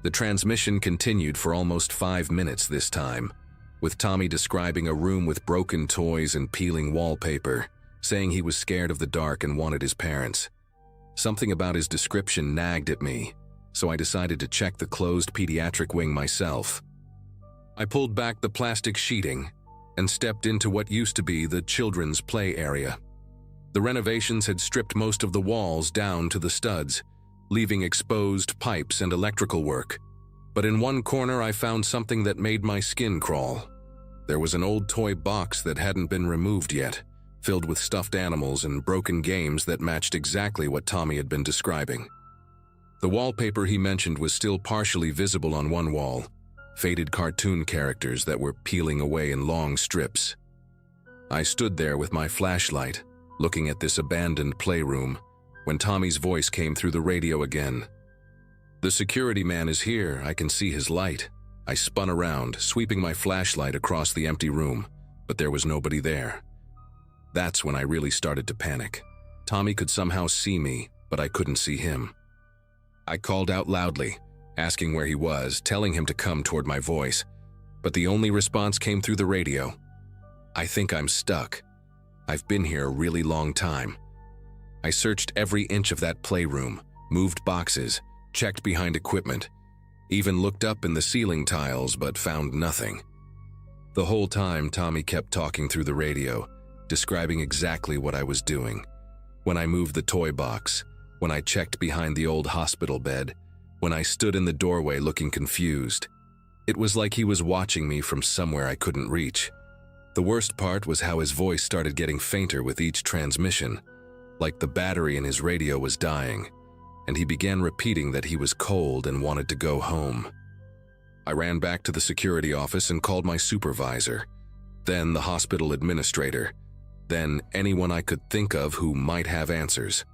The transmission continued for almost 5 minutes this time, with Tommy describing a room with broken toys and peeling wallpaper, saying he was scared of the dark and wanted his parents. Something about his description nagged at me, so I decided to check the closed pediatric wing myself. I pulled back the plastic sheeting and stepped into what used to be the children's play area. The renovations had stripped most of the walls down to the studs, leaving exposed pipes and electrical work. But in one corner I found something that made my skin crawl. There was an old toy box that hadn't been removed yet, filled with stuffed animals and broken games that matched exactly what Tommy had been describing. The wallpaper he mentioned was still partially visible on one wall, faded cartoon characters that were peeling away in long strips. I stood there with my flashlight, looking at this abandoned playroom, when Tommy's voice came through the radio again. "The security man is here, I can see his light." I spun around, sweeping my flashlight across the empty room, but there was nobody there. That's when I really started to panic. Tommy could somehow see me, but I couldn't see him. I called out loudly, asking where he was, telling him to come toward my voice, but the only response came through the radio. "I think I'm stuck. I've been here a really long time." I searched every inch of that playroom, moved boxes, checked behind equipment, even looked up in the ceiling tiles but found nothing. The whole time Tommy kept talking through the radio, describing exactly what I was doing. When I moved the toy box, when I checked behind the old hospital bed, when I stood in the doorway looking confused. It was like he was watching me from somewhere I couldn't reach. The worst part was how his voice started getting fainter with each transmission, like the battery in his radio was dying, and he began repeating that he was cold and wanted to go home. I ran back to the security office and called my supervisor, then the hospital administrator, then anyone I could think of who might have answers.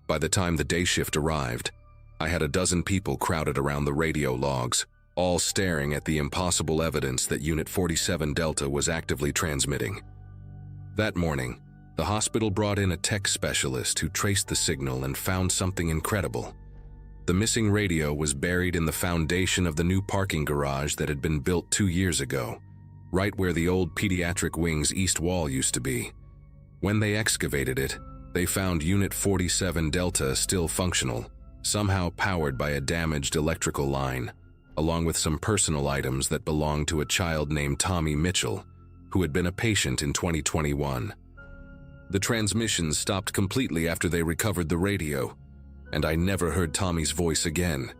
By the time the day shift arrived, I had a dozen people crowded around the radio logs, all staring at the impossible evidence that Unit 47 Delta was actively transmitting. That morning, the hospital brought in a tech specialist who traced the signal and found something incredible. The missing radio was buried in the foundation of the new parking garage that had been built 2 years ago, right where the old pediatric wing's east wall used to be. When they excavated it, they found Unit 47 Delta still functional, somehow powered by a damaged electrical line, along with some personal items that belonged to a child named Tommy Mitchell, who had been a patient in 2021. The transmissions stopped completely after they recovered the radio, and I never heard Tommy's voice again.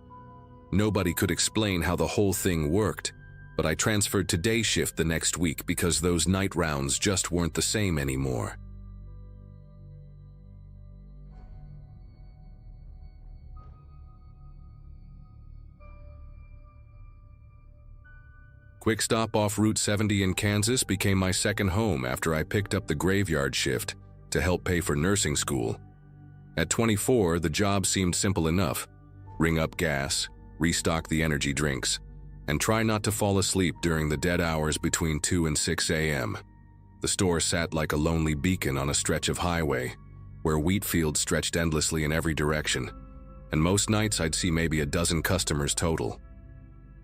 Nobody could explain how the whole thing worked, but I transferred to day shift the next week because those night rounds just weren't the same anymore. Quick stop off Route 70 in Kansas became my second home after I picked up the graveyard shift to help pay for nursing school. At 24, the job seemed simple enough. Ring up gas, restock the energy drinks, and try not to fall asleep during the dead hours between 2 and 6 a.m. The store sat like a lonely beacon on a stretch of highway, where wheat fields stretched endlessly in every direction, and most nights I'd see maybe a dozen customers total.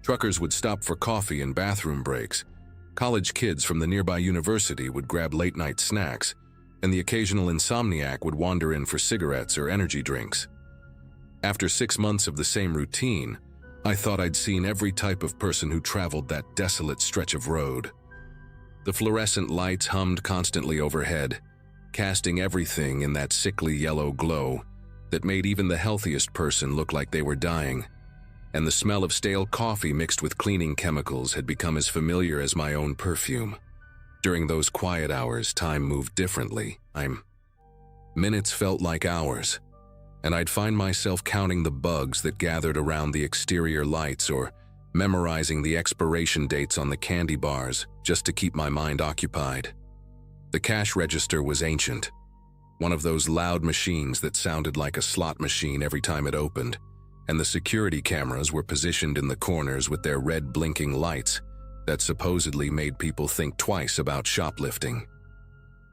Truckers would stop for coffee and bathroom breaks. College kids from the nearby university would grab late-night snacks, and the occasional insomniac would wander in for cigarettes or energy drinks. After 6 months of the same routine, I thought I'd seen every type of person who traveled that desolate stretch of road. The fluorescent lights hummed constantly overhead, casting everything in that sickly yellow glow that made even the healthiest person look like they were dying. And the smell of stale coffee mixed with cleaning chemicals had become as familiar as my own perfume. During those quiet hours, time moved differently. Minutes felt like hours, and I'd find myself counting the bugs that gathered around the exterior lights or memorizing the expiration dates on the candy bars just to keep my mind occupied. The cash register was ancient, one of those loud machines that sounded like a slot machine every time it opened, and the security cameras were positioned in the corners with their red blinking lights that supposedly made people think twice about shoplifting.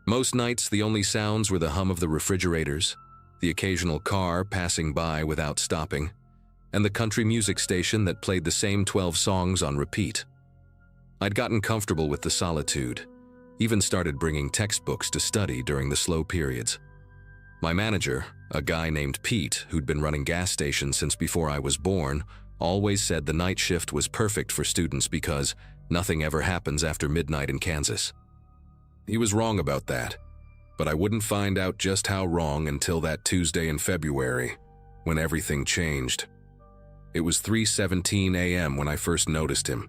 Most nights, the only sounds were the hum of the refrigerators, the occasional car passing by without stopping, and the country music station that played the same 12 songs on repeat. I'd gotten comfortable with the solitude, even started bringing textbooks to study during the slow periods. My manager, a guy named Pete who'd been running gas stations since before I was born, always said the night shift was perfect for students because nothing ever happens after midnight in Kansas. He was wrong about that, but I wouldn't find out just how wrong until that Tuesday in February, when everything changed. It was 3:17 a.m. when I first noticed him,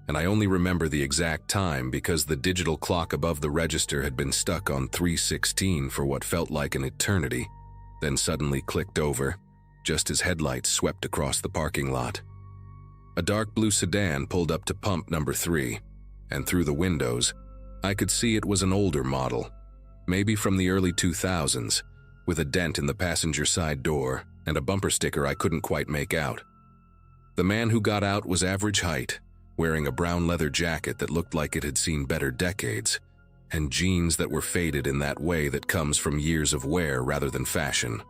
and I only remember the exact time because the digital clock above the register had been stuck on 3:16 for what felt like an eternity, then suddenly clicked over, just as headlights swept across the parking lot. A dark blue sedan pulled up to pump number 3, and through the windows, I could see it was an older model, maybe from the early 2000s, with a dent in the passenger side door and a bumper sticker I couldn't quite make out. The man who got out was average height, wearing a brown leather jacket that looked like it had seen better decades, and jeans that were faded in that way that comes from years of wear rather than fashion.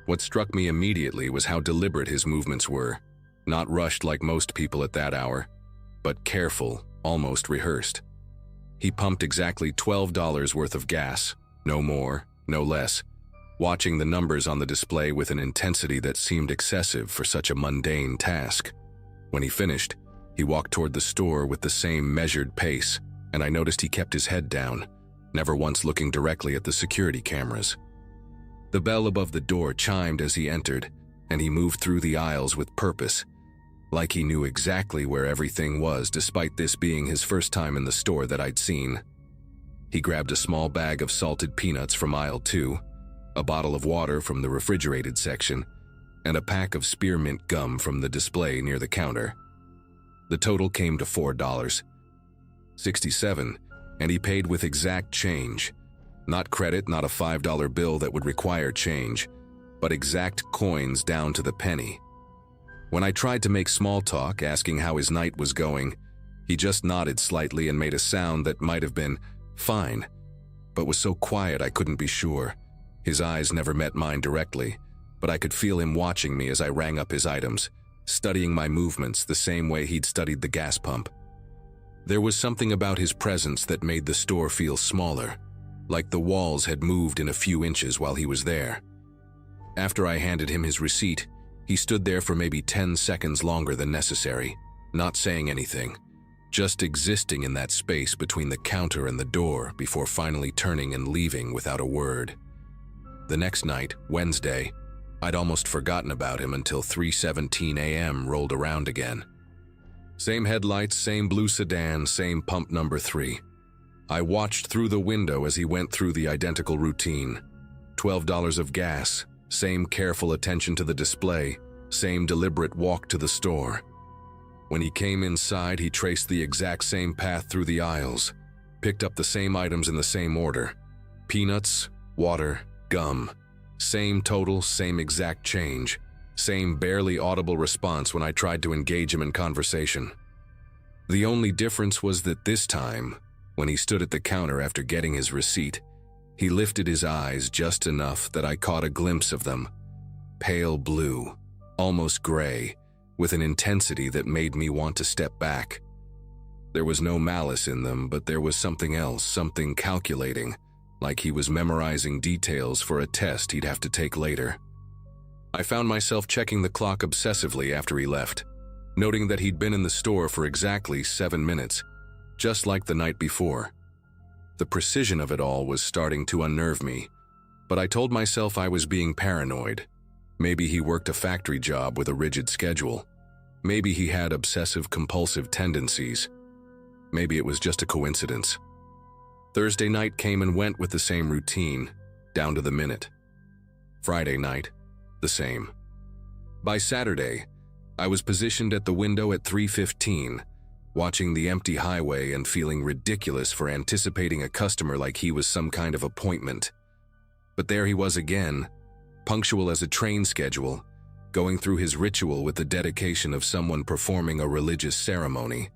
What struck me immediately was how deliberate his movements were, not rushed like most people at that hour, but careful, almost rehearsed. He pumped exactly $12 worth of gas, no more, no less, watching the numbers on the display with an intensity that seemed excessive for such a mundane task. When he finished, he walked toward the store with the same measured pace, and I noticed he kept his head down, never once looking directly at the security cameras. The bell above the door chimed as he entered, and he moved through the aisles with purpose, like he knew exactly where everything was despite this being his first time in the store that I'd seen. He grabbed a small bag of salted peanuts from aisle 2, a bottle of water from the refrigerated section, and a pack of spearmint gum from the display near the counter. The total came to $4.67, and he paid with exact change. Not credit, not a $5 bill that would require change, but exact coins down to the penny. When I tried to make small talk, asking how his night was going, he just nodded slightly and made a sound that might have been fine, but was so quiet I couldn't be sure. His eyes never met mine directly, but I could feel him watching me as I rang up his items, studying my movements the same way he'd studied the gas pump. There was something about his presence that made the store feel smaller, like the walls had moved in a few inches while he was there. After I handed him his receipt, he stood there for maybe 10 seconds longer than necessary, not saying anything, just existing in that space between the counter and the door before finally turning and leaving without a word. The next night, Wednesday, I'd almost forgotten about him until 3:17 a.m. rolled around again. Same headlights, same blue sedan, same pump number 3. I watched through the window as he went through the identical routine. $12 of gas, same careful attention to the display, same deliberate walk to the store. When he came inside, he traced the exact same path through the aisles, picked up the same items in the same order. Peanuts, water, gum. Same total, same exact change. Same barely audible response when I tried to engage him in conversation. The only difference was that this time, when he stood at the counter after getting his receipt, he lifted his eyes just enough that I caught a glimpse of them. Pale blue, almost gray, with an intensity that made me want to step back. There was no malice in them, but there was something else, something calculating, like he was memorizing details for a test he'd have to take later. I found myself checking the clock obsessively after he left, noting that he'd been in the store for exactly 7 minutes, just like the night before. The precision of it all was starting to unnerve me, but I told myself I was being paranoid. Maybe he worked a factory job with a rigid schedule. Maybe he had obsessive-compulsive tendencies. Maybe it was just a coincidence. Thursday night came and went with the same routine, down to the minute. Friday night, the same. By Saturday, I was positioned at the window at 3:15, watching the empty highway and feeling ridiculous for anticipating a customer like he was some kind of appointment. But there he was again, punctual as a train schedule, going through his ritual with the dedication of someone performing a religious ceremony.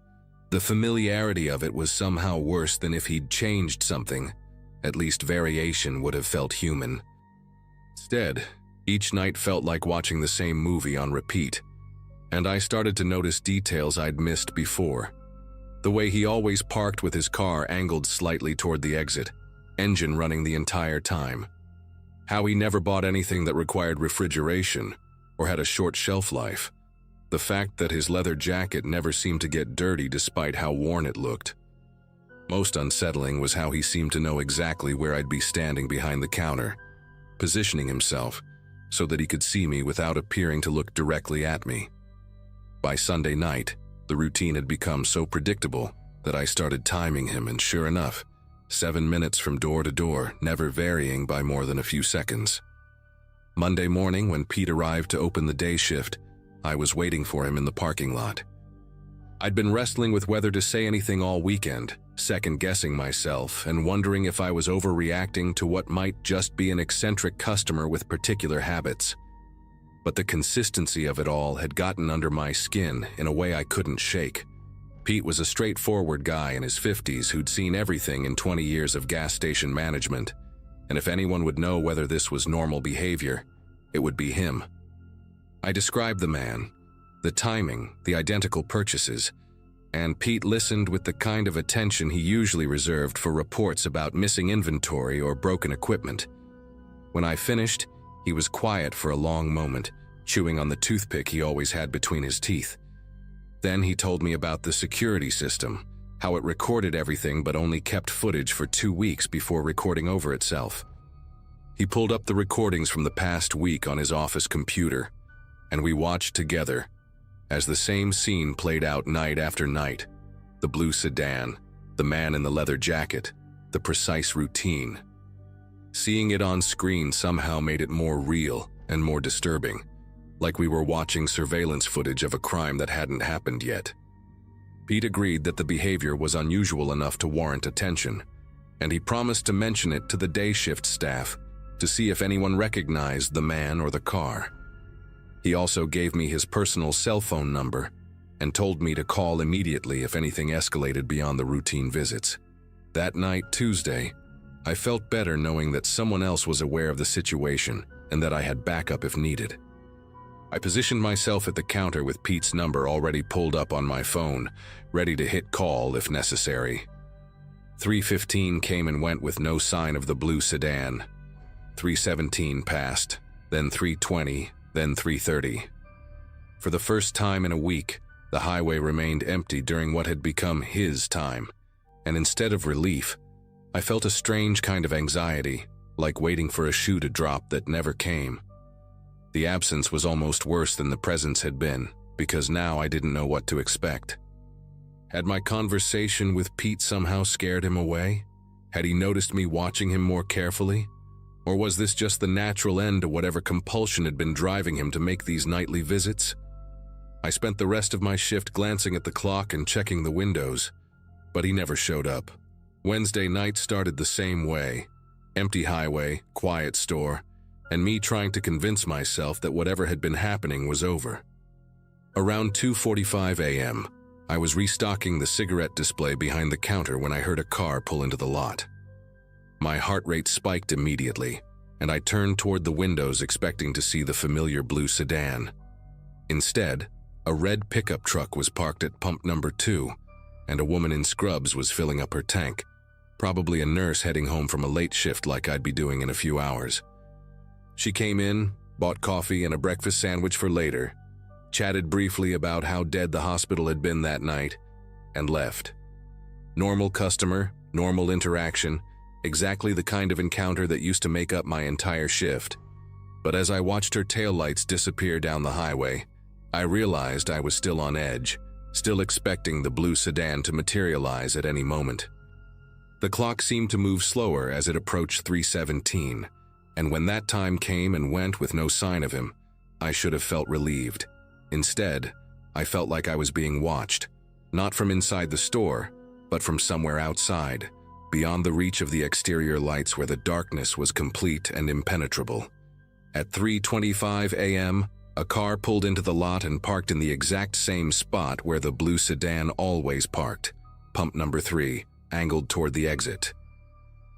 The familiarity of it was somehow worse than if he'd changed something. At least variation would have felt human. Instead, each night felt like watching the same movie on repeat, and I started to notice details I'd missed before. The way he always parked with his car angled slightly toward the exit, engine running the entire time. How he never bought anything that required refrigeration or had a short shelf life. The fact that his leather jacket never seemed to get dirty despite how worn it looked. Most unsettling was how he seemed to know exactly where I'd be standing behind the counter, positioning himself so that he could see me without appearing to look directly at me. By Sunday night, the routine had become so predictable that I started timing him, and sure enough, 7 minutes from door to door, never varying by more than a few seconds. Monday morning, when Pete arrived to open the day shift, I was waiting for him in the parking lot. I'd been wrestling with whether to say anything all weekend, second-guessing myself and wondering if I was overreacting to what might just be an eccentric customer with particular habits. But the consistency of it all had gotten under my skin in a way I couldn't shake. Pete was a straightforward guy in his 50s who'd seen everything in 20 years of gas station management, and if anyone would know whether this was normal behavior, it would be him. I described the man, the timing, the identical purchases, and Pete listened with the kind of attention he usually reserved for reports about missing inventory or broken equipment. When I finished, he was quiet for a long moment, chewing on the toothpick he always had between his teeth. Then he told me about the security system, how it recorded everything but only kept footage for 2 weeks before recording over itself. He pulled up the recordings from the past week on his office computer, and we watched together as the same scene played out night after night. The blue sedan, the man in the leather jacket, the precise routine. Seeing it on screen somehow made it more real and more disturbing, like we were watching surveillance footage of a crime that hadn't happened yet. Pete agreed that the behavior was unusual enough to warrant attention, and he promised to mention it to the day shift staff to see if anyone recognized the man or the car. He also gave me his personal cell phone number and told me to call immediately if anything escalated beyond the routine visits. That night, Tuesday, I felt better knowing that someone else was aware of the situation and that I had backup if needed. I positioned myself at the counter with Pete's number already pulled up on my phone, ready to hit call if necessary. 3:15 came and went with no sign of the blue sedan. 3:17 passed, then 3:20, then 3:30. For the first time in a week, The highway remained empty during what had become his time, and instead of relief, I felt a strange kind of anxiety, like waiting for a shoe to drop that never came. The absence was almost worse than the presence had been, because now I didn't know what to expect. Had my conversation with Pete somehow scared him away? Had he noticed me watching him more carefully? Or was this just the natural end to whatever compulsion had been driving him to make these nightly visits? I spent the rest of my shift glancing at the clock and checking the windows, but he never showed up. Wednesday night started the same way. Empty highway, quiet store, and me trying to convince myself that whatever had been happening was over. Around 2:45 a.m., I was restocking the cigarette display behind the counter when I heard a car pull into the lot. My heart rate spiked immediately, and I turned toward the windows expecting to see the familiar blue sedan. Instead, a red pickup truck was parked at pump number 2, and a woman in scrubs was filling up her tank, probably a nurse heading home from a late shift like I'd be doing in a few hours. She came in, bought coffee and a breakfast sandwich for later, chatted briefly about how dead the hospital had been that night, and left. Normal customer, normal interaction, exactly the kind of encounter that used to make up my entire shift. But as I watched her taillights disappear down the highway, I realized I was still on edge, still expecting the blue sedan to materialize at any moment. The clock seemed to move slower as it approached 3:17, and when that time came and went with no sign of him, I should have felt relieved. Instead, I felt like I was being watched, not from inside the store, but from somewhere outside, beyond the reach of the exterior lights where the darkness was complete and impenetrable. At 3:25 a.m., a car pulled into the lot and parked in the exact same spot where the blue sedan always parked, pump number 3, angled toward the exit.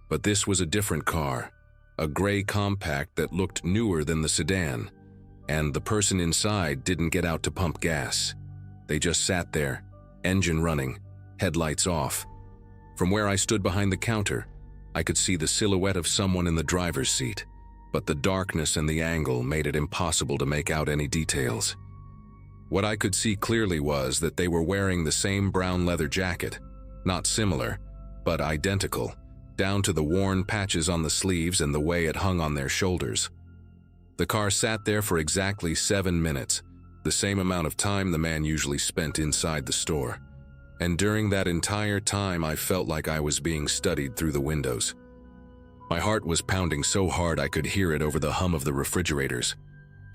But this was a different car, a gray compact that looked newer than the sedan, and the person inside didn't get out to pump gas. They just sat there, engine running, headlights off. From where I stood behind the counter, I could see the silhouette of someone in the driver's seat, but the darkness and the angle made it impossible to make out any details. What I could see clearly was that they were wearing the same brown leather jacket, not similar, but identical, down to the worn patches on the sleeves and the way it hung on their shoulders. The car sat there for exactly 7 minutes, the same amount of time the man usually spent inside the store. And during that entire time, I felt like I was being studied through the windows. My heart was pounding so hard I could hear it over the hum of the refrigerators,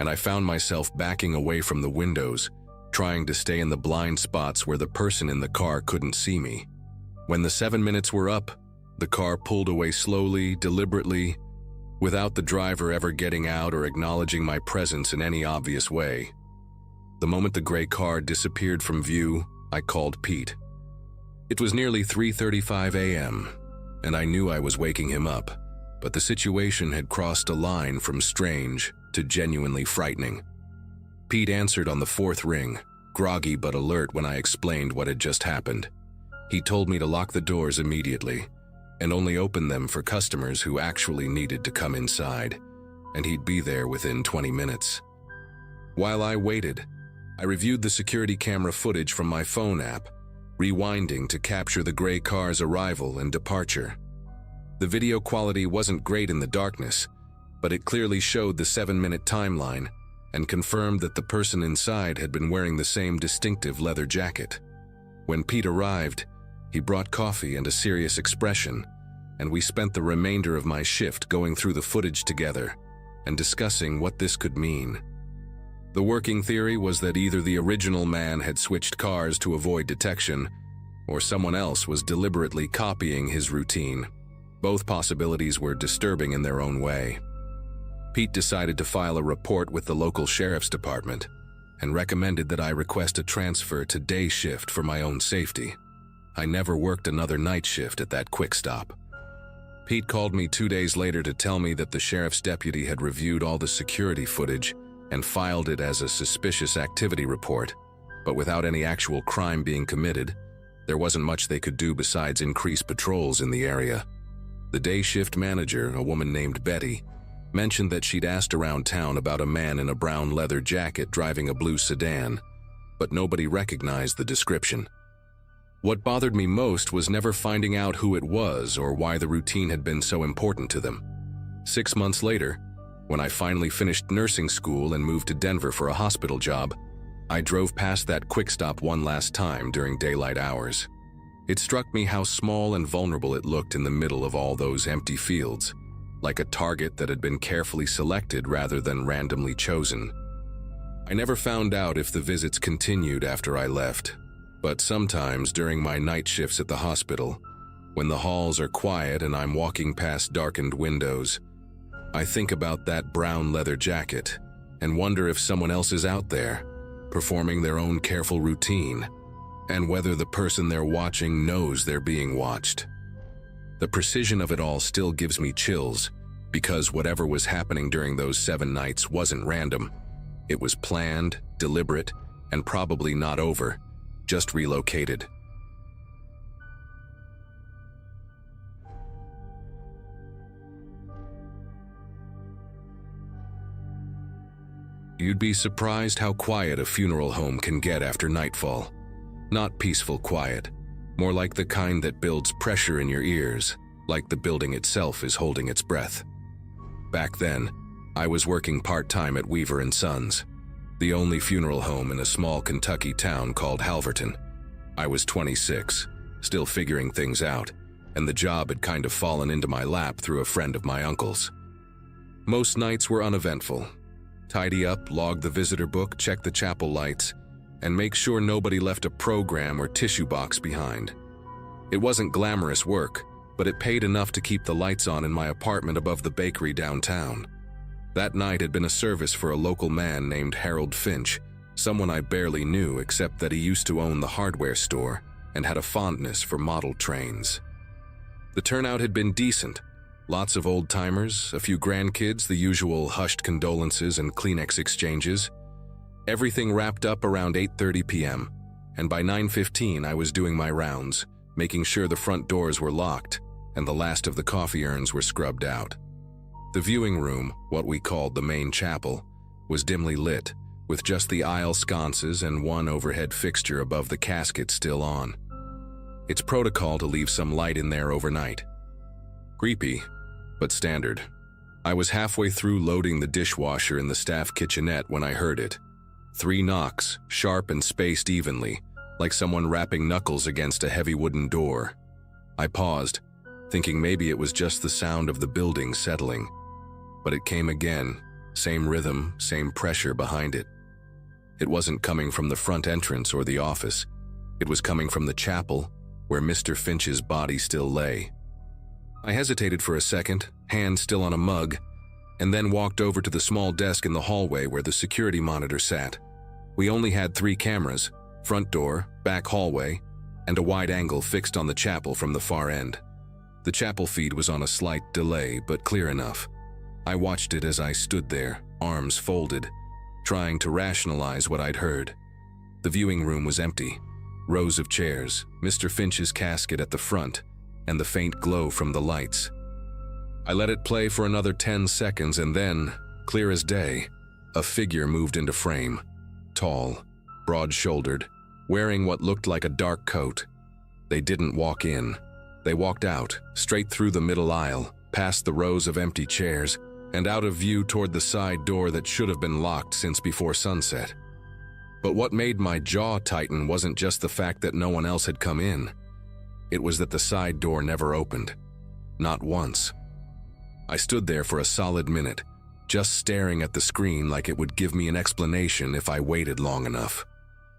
and I found myself backing away from the windows, trying to stay in the blind spots where the person in the car couldn't see me. When the 7 minutes were up, the car pulled away slowly, deliberately, without the driver ever getting out or acknowledging my presence in any obvious way. The moment the gray car disappeared from view, I called Pete. It was nearly 3:35 a.m., and I knew I was waking him up, but the situation had crossed a line from strange to genuinely frightening. Pete answered on the 4th ring, groggy but alert when I explained what had just happened. He told me to lock the doors immediately, and only open them for customers who actually needed to come inside, and he'd be there within 20 minutes. While I waited, I reviewed the security camera footage from my phone app, rewinding to capture the gray car's arrival and departure. The video quality wasn't great in the darkness, but it clearly showed the 7-minute timeline and confirmed that the person inside had been wearing the same distinctive leather jacket. When Pete arrived, he brought coffee and a serious expression, and we spent the remainder of my shift going through the footage together and discussing what this could mean. The working theory was that either the original man had switched cars to avoid detection, or someone else was deliberately copying his routine. Both possibilities were disturbing in their own way. Pete decided to file a report with the local sheriff's department and recommended that I request a transfer to day shift for my own safety. I never worked another night shift at that quick stop. Pete called me 2 days later to tell me that the sheriff's deputy had reviewed all the security footage and filed it as a suspicious activity report, but without any actual crime being committed, there wasn't much they could do besides increase patrols in the area. The day shift manager, a woman named Betty, mentioned that she'd asked around town about a man in a brown leather jacket driving a blue sedan, but nobody recognized the description. What bothered me most was never finding out who it was or why the routine had been so important to them. 6 months later, when I finally finished nursing school and moved to Denver for a hospital job, I drove past that quick stop one last time during daylight hours. It struck me how small and vulnerable it looked in the middle of all those empty fields, like a target that had been carefully selected rather than randomly chosen. I never found out if the visits continued after I left, but sometimes during my night shifts at the hospital, when the halls are quiet and I'm walking past darkened windows, I think about that brown leather jacket and wonder if someone else is out there, performing their own careful routine, and whether the person they're watching knows they're being watched. The precision of it all still gives me chills, because whatever was happening during those 7 nights wasn't random. It was planned, deliberate, and probably not over, just relocated. You'd be surprised how quiet a funeral home can get after nightfall. Not peaceful quiet, more like the kind that builds pressure in your ears, like the building itself is holding its breath. Back then, I was working part-time at Weaver & Sons, the only funeral home in a small Kentucky town called Halverton. I was 26, still figuring things out, and the job had kind of fallen into my lap through a friend of my uncle's. Most nights were uneventful. Tidy up, log the visitor book, check the chapel lights, and make sure nobody left a program or tissue box behind. It wasn't glamorous work, but it paid enough to keep the lights on in my apartment above the bakery downtown. That night had been a service for a local man named Harold Finch, someone I barely knew except that he used to own the hardware store and had a fondness for model trains. The turnout had been decent. Lots of old-timers, a few grandkids, the usual hushed condolences and Kleenex exchanges. Everything wrapped up around 8:30 p.m., and by 9:15 I was doing my rounds, making sure the front doors were locked and the last of the coffee urns were scrubbed out. The viewing room, what we called the main chapel, was dimly lit, with just the aisle sconces and one overhead fixture above the casket still on. It's protocol to leave some light in there overnight. Creepy, but standard. I was halfway through loading the dishwasher in the staff kitchenette when I heard it. 3 knocks, sharp and spaced evenly, like someone rapping knuckles against a heavy wooden door. I paused, thinking maybe it was just the sound of the building settling. But it came again, same rhythm, same pressure behind it. It wasn't coming from the front entrance or the office. It was coming from the chapel, where Mr. Finch's body still lay. I hesitated for a second, hand still on a mug, and then walked over to the small desk in the hallway where the security monitor sat. We only had 3 cameras, front door, back hallway, and a wide angle fixed on the chapel from the far end. The chapel feed was on a slight delay, but clear enough. I watched it as I stood there, arms folded, trying to rationalize what I'd heard. The viewing room was empty. Rows of chairs, Mr. Finch's casket at the front, and the faint glow from the lights. I let it play for another 10 seconds and then, clear as day, a figure moved into frame. Tall, broad-shouldered, wearing what looked like a dark coat. They didn't walk in. They walked out, straight through the middle aisle, past the rows of empty chairs, and out of view toward the side door that should have been locked since before sunset. But what made my jaw tighten wasn't just the fact that no one else had come in. It was that the side door never opened. Not once. I stood there for a solid minute, just staring at the screen like it would give me an explanation if I waited long enough.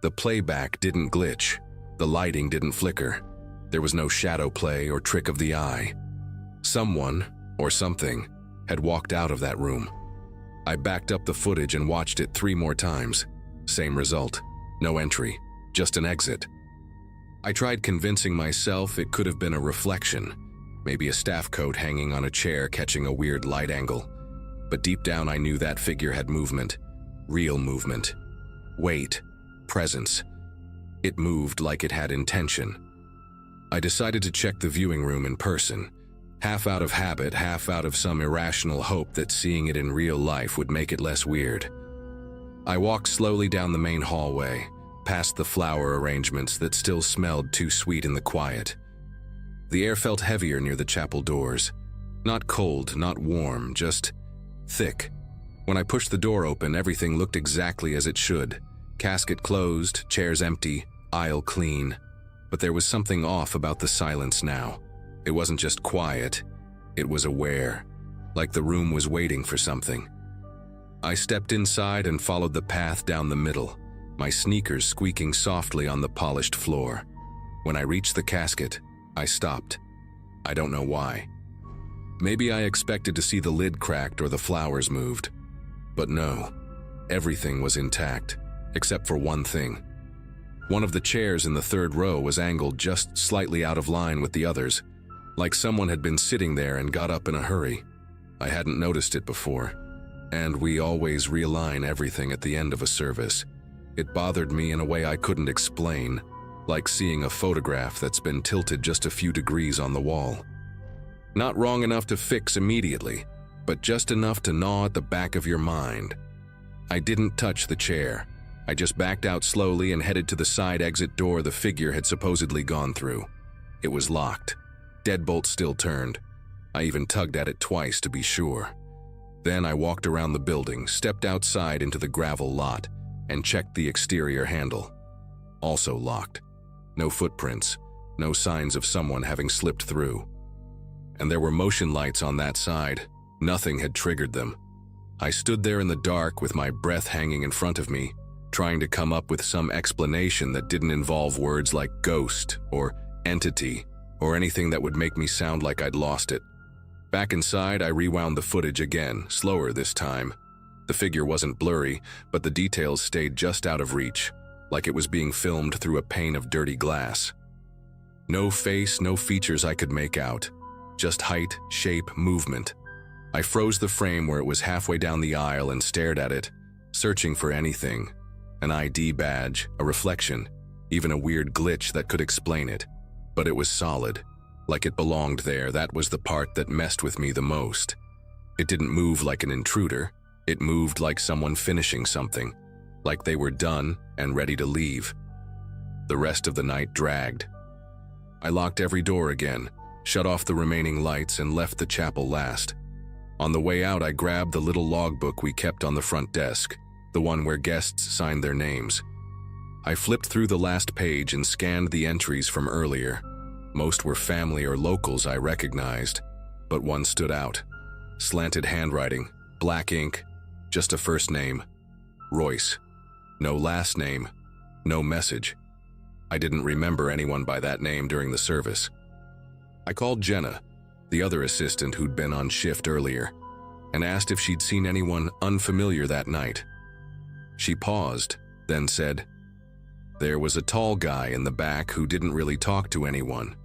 The playback didn't glitch. The lighting didn't flicker. There was no shadow play or trick of the eye. Someone, or something, had walked out of that room. I backed up the footage and watched it 3 more times. Same result. No entry, just an exit. I tried convincing myself it could have been a reflection, maybe a staff coat hanging on a chair catching a weird light angle. But deep down I knew that figure had movement, real movement. Weight, presence. It moved like it had intention. I decided to check the viewing room in person, half out of habit, half out of some irrational hope that seeing it in real life would make it less weird. I walked slowly down the main hallway, past the flower arrangements that still smelled too sweet in the quiet. The air felt heavier near the chapel doors. Not cold, not warm, just thick. When I pushed the door open, everything looked exactly as it should. Casket closed, chairs empty, aisle clean. But there was something off about the silence now. It wasn't just quiet, it was aware, like the room was waiting for something. I stepped inside and followed the path down the middle, my sneakers squeaking softly on the polished floor. When I reached the casket, I stopped. I don't know why. Maybe I expected to see the lid cracked or the flowers moved. But no, everything was intact, except for one thing. One of the chairs in the third row was angled just slightly out of line with the others, like someone had been sitting there and got up in a hurry. I hadn't noticed it before, and we always realign everything at the end of a service. It bothered me in a way I couldn't explain, like seeing a photograph that's been tilted just a few degrees on the wall. Not wrong enough to fix immediately, but just enough to gnaw at the back of your mind. I didn't touch the chair. I just backed out slowly and headed to the side exit door the figure had supposedly gone through. It was locked. Deadbolt still turned. I even tugged at it twice to be sure. Then I walked around the building, stepped outside into the gravel lot, and checked the exterior handle. Also locked. No footprints, no signs of someone having slipped through. And there were motion lights on that side. Nothing had triggered them. I stood there in the dark with my breath hanging in front of me, trying to come up with some explanation that didn't involve words like ghost or entity or anything that would make me sound like I'd lost it. Back inside, I rewound the footage again, slower this time. The figure wasn't blurry, but the details stayed just out of reach, like it was being filmed through a pane of dirty glass. No face, no features I could make out. Just height, shape, movement. I froze the frame where it was halfway down the aisle and stared at it, searching for anything. An ID badge, a reflection, even a weird glitch that could explain it. But it was solid, like it belonged there. That was the part that messed with me the most. It didn't move like an intruder. It moved like someone finishing something, like they were done and ready to leave. The rest of the night dragged. I locked every door again, shut off the remaining lights, and left the chapel last. On the way out, I grabbed the little logbook we kept on the front desk, the one where guests signed their names. I flipped through the last page and scanned the entries from earlier. Most were family or locals I recognized, but one stood out. Slanted handwriting, black ink, just a first name, Royce. No last name, no message. I didn't remember anyone by that name during the service. I called Jenna, the other assistant who'd been on shift earlier, and asked if she'd seen anyone unfamiliar that night. She paused, then said, "There was a tall guy in the back who didn't really talk to anyone.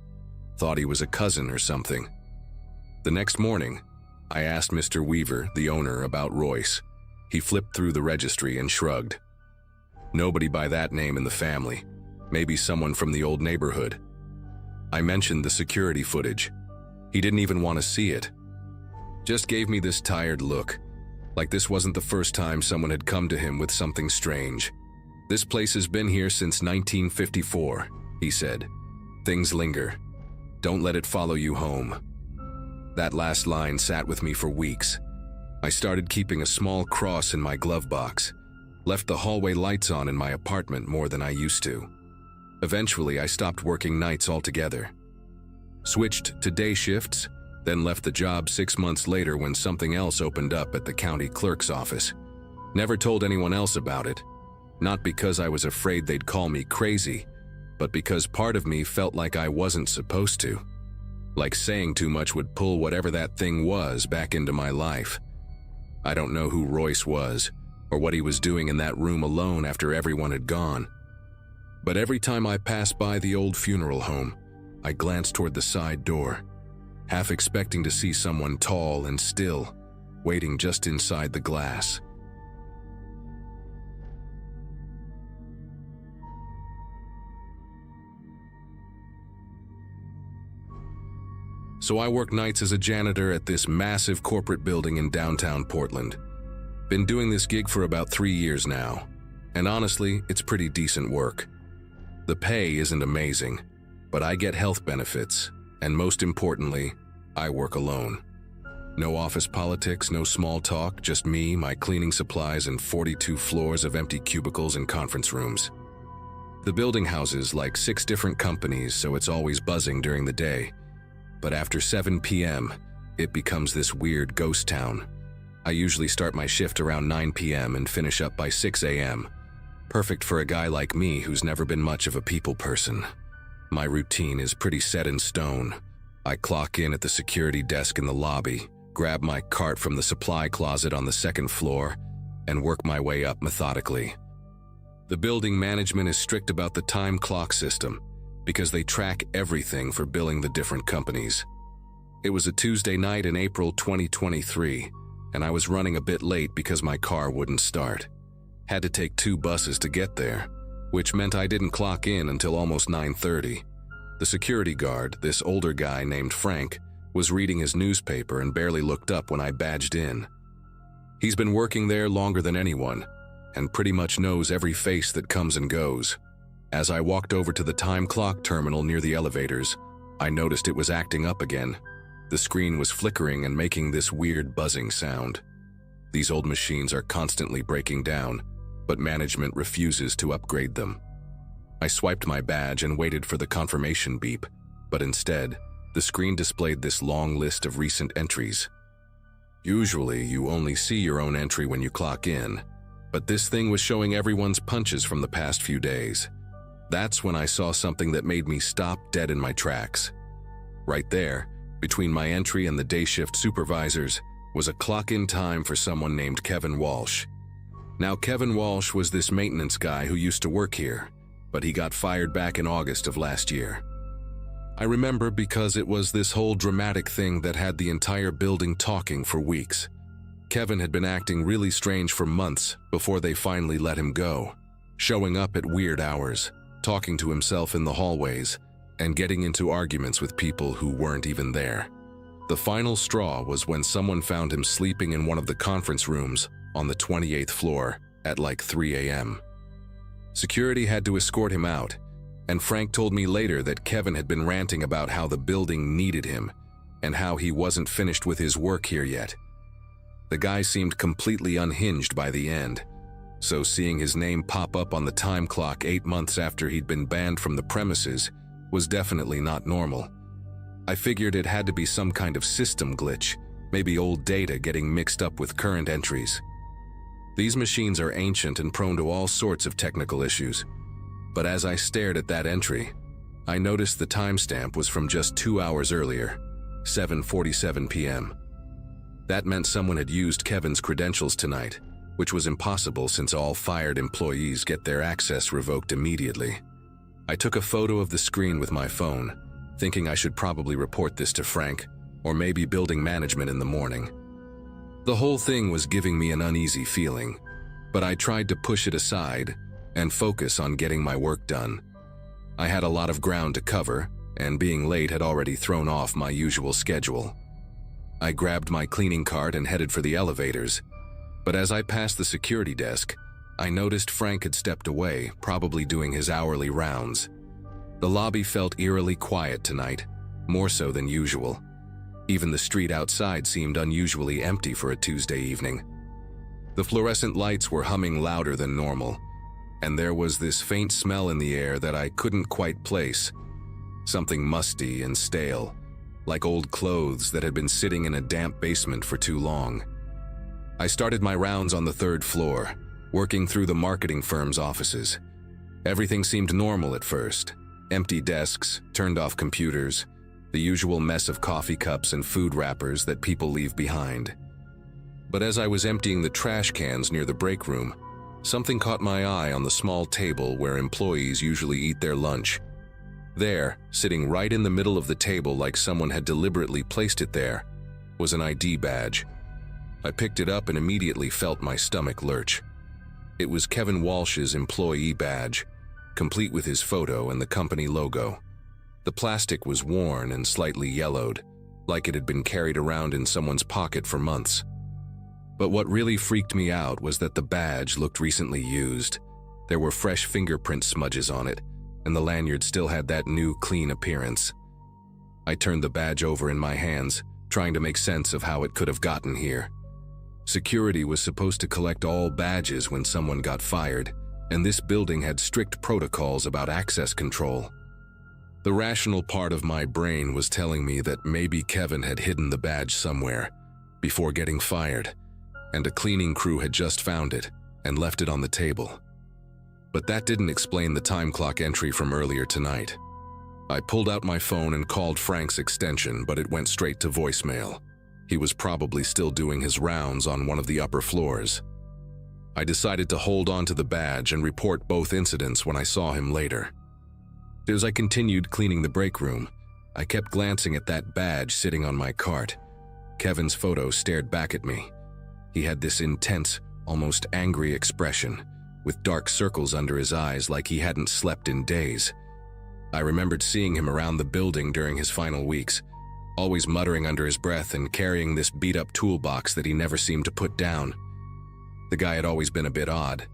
Thought he was a cousin or something." The next morning, I asked Mr. Weaver, the owner, about Royce. He flipped through the registry and shrugged. Nobody by that name in the family. Maybe someone from the old neighborhood. I mentioned the security footage. He didn't even want to see it. Just gave me this tired look, like this wasn't the first time someone had come to him with something strange. "This place has been here since 1954, he said. "Things linger. Don't let it follow you home." That last line sat with me for weeks. I started keeping a small cross in my glove box, left the hallway lights on in my apartment more than I used to. Eventually, I stopped working nights altogether. Switched to day shifts, then left the job 6 months later when something else opened up at the county clerk's office. Never told anyone else about it. Not because I was afraid they'd call me crazy, but because part of me felt like I wasn't supposed to. Like saying too much would pull whatever that thing was back into my life. I don't know who Royce was, or what he was doing in that room alone after everyone had gone. But every time I passed by the old funeral home, I glanced toward the side door, half expecting to see someone tall and still, waiting just inside the glass. So I work nights as a janitor at this massive corporate building in downtown Portland. Been doing this gig for about 3 years now, And honestly, it's pretty decent work. The pay isn't amazing, but I get health benefits, and most importantly, I work alone. No office politics, no small talk, just me, my cleaning supplies, and 42 floors of empty cubicles and conference rooms. The building houses like 6 different companies, so it's always buzzing during the day. But after 7 p.m., it becomes this weird ghost town. I usually start my shift around 9 p.m. and finish up by 6 a.m. Perfect for a guy like me who's never been much of a people person. My routine is pretty set in stone. I clock in at the security desk in the lobby, grab my cart from the supply closet on the 2nd floor, and work my way up methodically. The building management is strict about the time clock system because they track everything for billing the different companies. It was a Tuesday night in April 2023, and I was running a bit late because my car wouldn't start. Had to take 2 buses to get there, which meant I didn't clock in until almost 9:30. The security guard, this older guy named Frank, was reading his newspaper and barely looked up when I badged in. He's been working there longer than anyone, and pretty much knows every face that comes and goes. As I walked over to the time clock terminal near the elevators, I noticed it was acting up again. The screen was flickering and making this weird buzzing sound. These old machines are constantly breaking down, but management refuses to upgrade them. I swiped my badge and waited for the confirmation beep, but instead, the screen displayed this long list of recent entries. Usually, you only see your own entry when you clock in, but this thing was showing everyone's punches from the past few days. That's when I saw something that made me stop dead in my tracks. Right there, between my entry and the day shift supervisors, was a clock-in time for someone named Kevin Walsh. Now, Kevin Walsh was this maintenance guy who used to work here, but he got fired back in August of last year. I remember because it was this whole dramatic thing that had the entire building talking for weeks. Kevin had been acting really strange for months before they finally let him go, showing up at weird hours, talking to himself in the hallways, and getting into arguments with people who weren't even there. The final straw was when someone found him sleeping in one of the conference rooms on the 28th floor at like 3 a.m. Security had to escort him out, and Frank told me later that Kevin had been ranting about how the building needed him and how he wasn't finished with his work here yet. The guy seemed completely unhinged by the end, so seeing his name pop up on the time clock 8 months after he'd been banned from the premises was definitely not normal. I figured it had to be some kind of system glitch, maybe old data getting mixed up with current entries. These machines are ancient and prone to all sorts of technical issues, but as I stared at that entry, I noticed the timestamp was from just 2 hours earlier, 7:47 p.m. That meant someone had used Kevin's credentials tonight, which was impossible since all fired employees get their access revoked immediately. I took a photo of the screen with my phone, thinking I should probably report this to Frank, or maybe building management in the morning. The whole thing was giving me an uneasy feeling, but I tried to push it aside and focus on getting my work done. I had a lot of ground to cover, and being late had already thrown off my usual schedule. I grabbed my cleaning cart and headed for the elevators, but as I passed the security desk, I noticed Frank had stepped away, probably doing his hourly rounds. The lobby felt eerily quiet tonight, more so than usual. Even the street outside seemed unusually empty for a Tuesday evening. The fluorescent lights were humming louder than normal, and there was this faint smell in the air that I couldn't quite place. Something musty and stale, like old clothes that had been sitting in a damp basement for too long. I started my rounds on the 3rd floor, working through the marketing firm's offices. Everything seemed normal at first. Empty desks, turned-off computers, the usual mess of coffee cups and food wrappers that people leave behind. But as I was emptying the trash cans near the break room, something caught my eye on the small table where employees usually eat their lunch. There, sitting right in the middle of the table like someone had deliberately placed it there, was an ID badge. I picked it up and immediately felt my stomach lurch. It was Kevin Walsh's employee badge, complete with his photo and the company logo. The plastic was worn and slightly yellowed, like it had been carried around in someone's pocket for months. But what really freaked me out was that the badge looked recently used, There were fresh fingerprint smudges on it, and the lanyard still had that new, clean appearance. I turned the badge over in my hands, trying to make sense of how it could have gotten here. Security was supposed to collect all badges when someone got fired, and this building had strict protocols about access control. The rational part of my brain was telling me that maybe Kevin had hidden the badge somewhere before getting fired, and a cleaning crew had just found it and left it on the table. But that didn't explain the time clock entry from earlier tonight. I pulled out my phone and called Frank's extension, but it went straight to voicemail. He was probably still doing his rounds on one of the upper floors. I decided to hold on to the badge and report both incidents when I saw him later. As I continued cleaning the break room, I kept glancing at that badge sitting on my cart. Kevin's photo stared back at me. He had this intense, almost angry expression, with dark circles under his eyes like he hadn't slept in days. I remembered seeing him around the building during his final weeks, always muttering under his breath and carrying this beat-up toolbox that he never seemed to put down. The guy had always been a bit odd,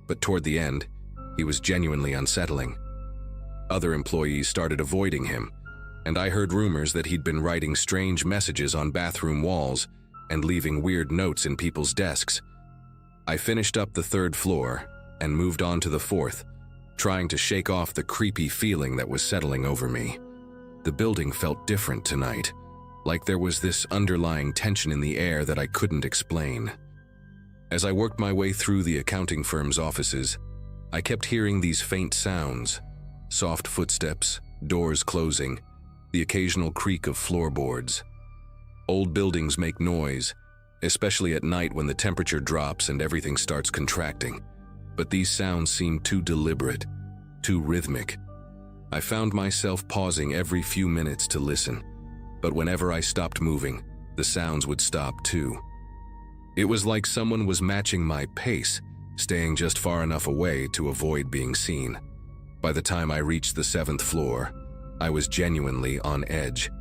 but toward the end, he was genuinely unsettling. Other employees started avoiding him, and I heard rumors that he'd been writing strange messages on bathroom walls and leaving weird notes in people's desks. I finished up the 3rd floor and moved on to the 4th, trying to shake off the creepy feeling that was settling over me. The building felt different tonight, like there was this underlying tension in the air that I couldn't explain. As I worked my way through the accounting firm's offices, I kept hearing these faint sounds: soft footsteps, doors closing, the occasional creak of floorboards. Old buildings make noise, especially at night when the temperature drops and everything starts contracting. But these sounds seemed too deliberate, too rhythmic. I found myself pausing every few minutes to listen, but whenever I stopped moving, the sounds would stop too. It was like someone was matching my pace, staying just far enough away to avoid being seen. By the time I reached the 7th floor, I was genuinely on edge.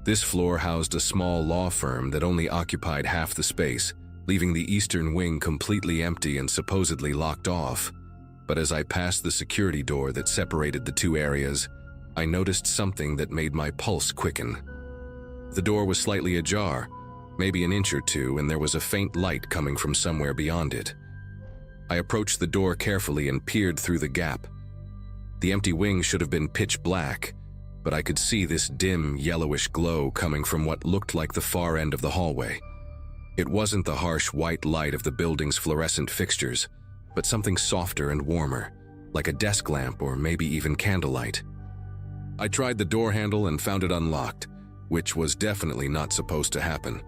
This floor housed a small law firm that only occupied half the space, leaving the eastern wing completely empty and supposedly locked off. But as I passed the security door that separated the two areas, I noticed something that made my pulse quicken. The door was slightly ajar, maybe an inch or two, and there was a faint light coming from somewhere beyond it. I approached the door carefully and peered through the gap. The empty wing should have been pitch black, but I could see this dim, yellowish glow coming from what looked like the far end of the hallway. It wasn't the harsh white light of the building's fluorescent fixtures, but something softer and warmer, like a desk lamp or maybe even candlelight. I tried the door handle and found it unlocked, which was definitely not supposed to happen.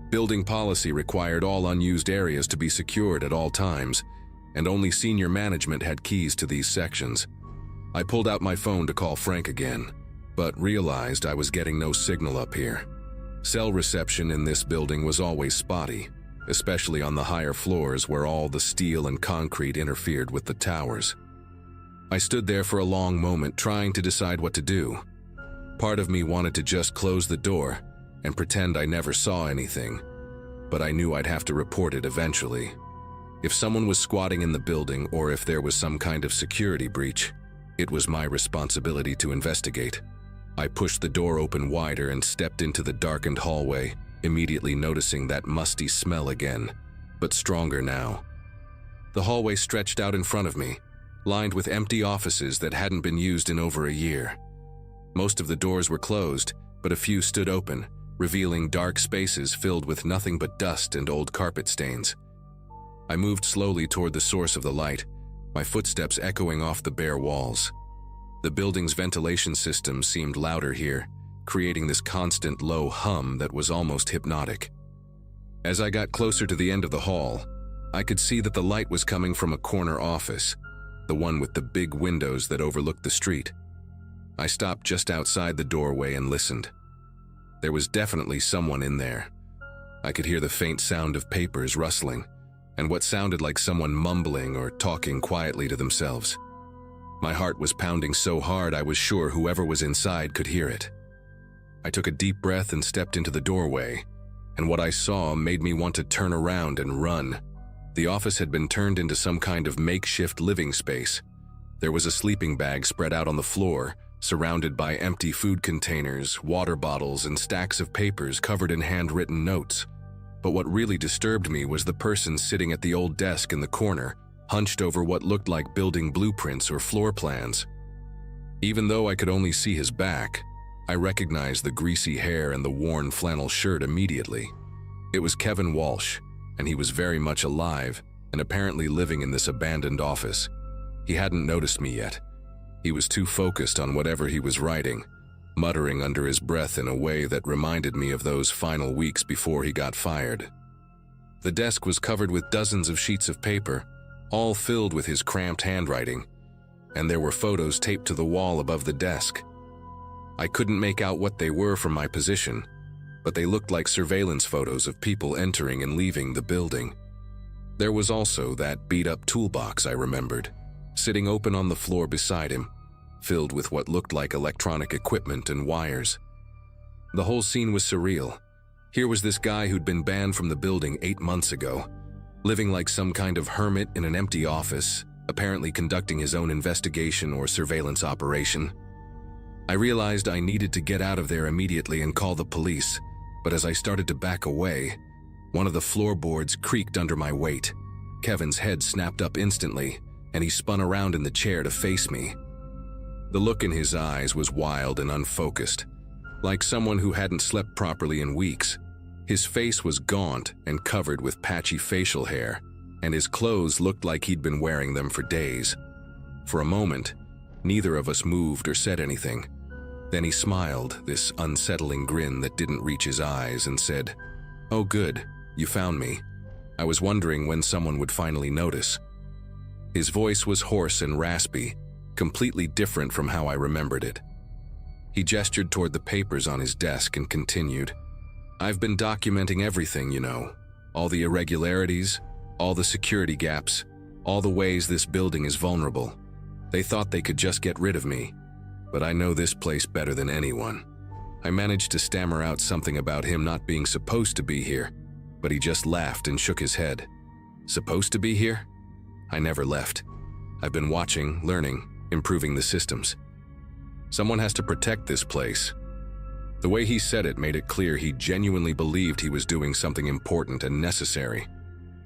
Building policy required all unused areas to be secured at all times, and only senior management had keys to these sections. I pulled out my phone to call Frank again, but realized I was getting no signal up here. Cell reception in this building was always spotty, especially on the higher floors where all the steel and concrete interfered with the towers. I stood there for a long moment trying to decide what to do. Part of me wanted to just close the door and pretend I never saw anything, but I knew I'd have to report it eventually. If someone was squatting in the building or if there was some kind of security breach, it was my responsibility to investigate. I pushed the door open wider and stepped into the darkened hallway, immediately noticing that musty smell again, but stronger now. The hallway stretched out in front of me, lined with empty offices that hadn't been used in over a year. Most of the doors were closed, but a few stood open, revealing dark spaces filled with nothing but dust and old carpet stains. I moved slowly toward the source of the light, my footsteps echoing off the bare walls. The building's ventilation system seemed louder here, creating this constant low hum that was almost hypnotic. As I got closer to the end of the hall, I could see that the light was coming from a corner office, the one with the big windows that overlooked the street. I stopped just outside the doorway and listened. There was definitely someone in there. I could hear the faint sound of papers rustling, and what sounded like someone mumbling or talking quietly to themselves. My heart was pounding so hard I was sure whoever was inside could hear it. I took a deep breath and stepped into the doorway, and what I saw made me want to turn around and run. The office had been turned into some kind of makeshift living space. There was a sleeping bag spread out on the floor, surrounded by empty food containers, water bottles, and stacks of papers covered in handwritten notes. But what really disturbed me was the person sitting at the old desk in the corner, hunched over what looked like building blueprints or floor plans. Even though I could only see his back, I recognized the greasy hair and the worn flannel shirt immediately. It was Kevin Walsh, and he was very much alive and apparently living in this abandoned office. He hadn't noticed me yet. He was too focused on whatever he was writing, muttering under his breath in a way that reminded me of those final weeks before he got fired. The desk was covered with dozens of sheets of paper, all filled with his cramped handwriting, and there were photos taped to the wall above the desk. I couldn't make out what they were from my position, but they looked like surveillance photos of people entering and leaving the building. There was also that beat-up toolbox I remembered, sitting open on the floor beside him, filled with what looked like electronic equipment and wires. The whole scene was surreal. Here was this guy who'd been banned from the building 8 months ago, living like some kind of hermit in an empty office, apparently conducting his own investigation or surveillance operation. I realized I needed to get out of there immediately and call the police, but as I started to back away, one of the floorboards creaked under my weight. Kevin's head snapped up instantly, and he spun around in the chair to face me. The look in his eyes was wild and unfocused, like someone who hadn't slept properly in weeks. His face was gaunt and covered with patchy facial hair, and his clothes looked like he'd been wearing them for days. For a moment, neither of us moved or said anything. Then he smiled, this unsettling grin that didn't reach his eyes, and said, "Oh good, you found me. I was wondering when someone would finally notice." His voice was hoarse and raspy, completely different from how I remembered it. He gestured toward the papers on his desk and continued, "I've been documenting everything, you know. All the irregularities, all the security gaps, all the ways this building is vulnerable. They thought they could just get rid of me, but I know this place better than anyone." I managed to stammer out something about him not being supposed to be here, but he just laughed and shook his head. "Supposed to be here? I never left. I've been watching, learning, improving the systems. Someone has to protect this place." The way he said it made it clear he genuinely believed he was doing something important and necessary.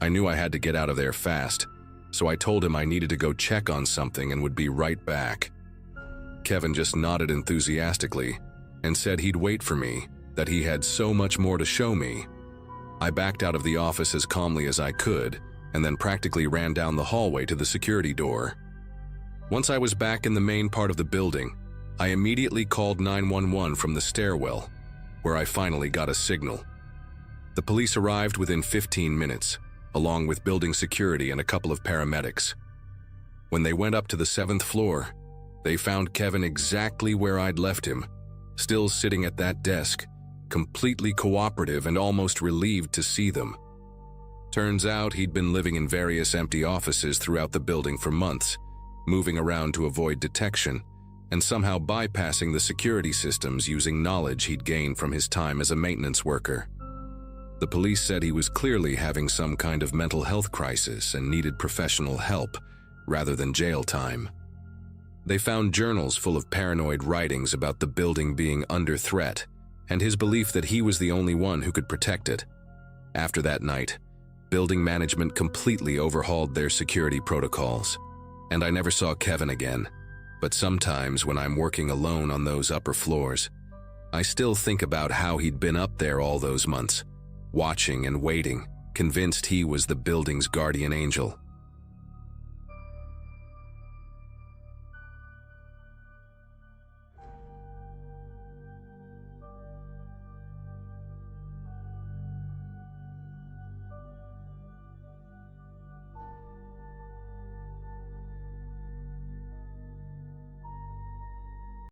I knew I had to get out of there fast, so I told him I needed to go check on something and would be right back. Kevin just nodded enthusiastically and said he'd wait for me, that he had so much more to show me. I backed out of the office as calmly as I could, and then practically ran down the hallway to the security door. Once I was back in the main part of the building, I immediately called 911 from the stairwell, where I finally got a signal. The police arrived within 15 minutes, along with building security and a couple of paramedics. When they went up to the 7th floor, they found Kevin exactly where I'd left him, still sitting at that desk, completely cooperative and almost relieved to see them. Turns out he'd been living in various empty offices throughout the building for months, moving around to avoid detection, and somehow bypassing the security systems using knowledge he'd gained from his time as a maintenance worker. The police said he was clearly having some kind of mental health crisis and needed professional help rather than jail time. They found journals full of paranoid writings about the building being under threat and his belief that he was the only one who could protect it. After that night, building management completely overhauled their security protocols, and I never saw Kevin again. But sometimes when I'm working alone on those upper floors, I still think about how he'd been up there all those months, watching and waiting, convinced he was the building's guardian angel.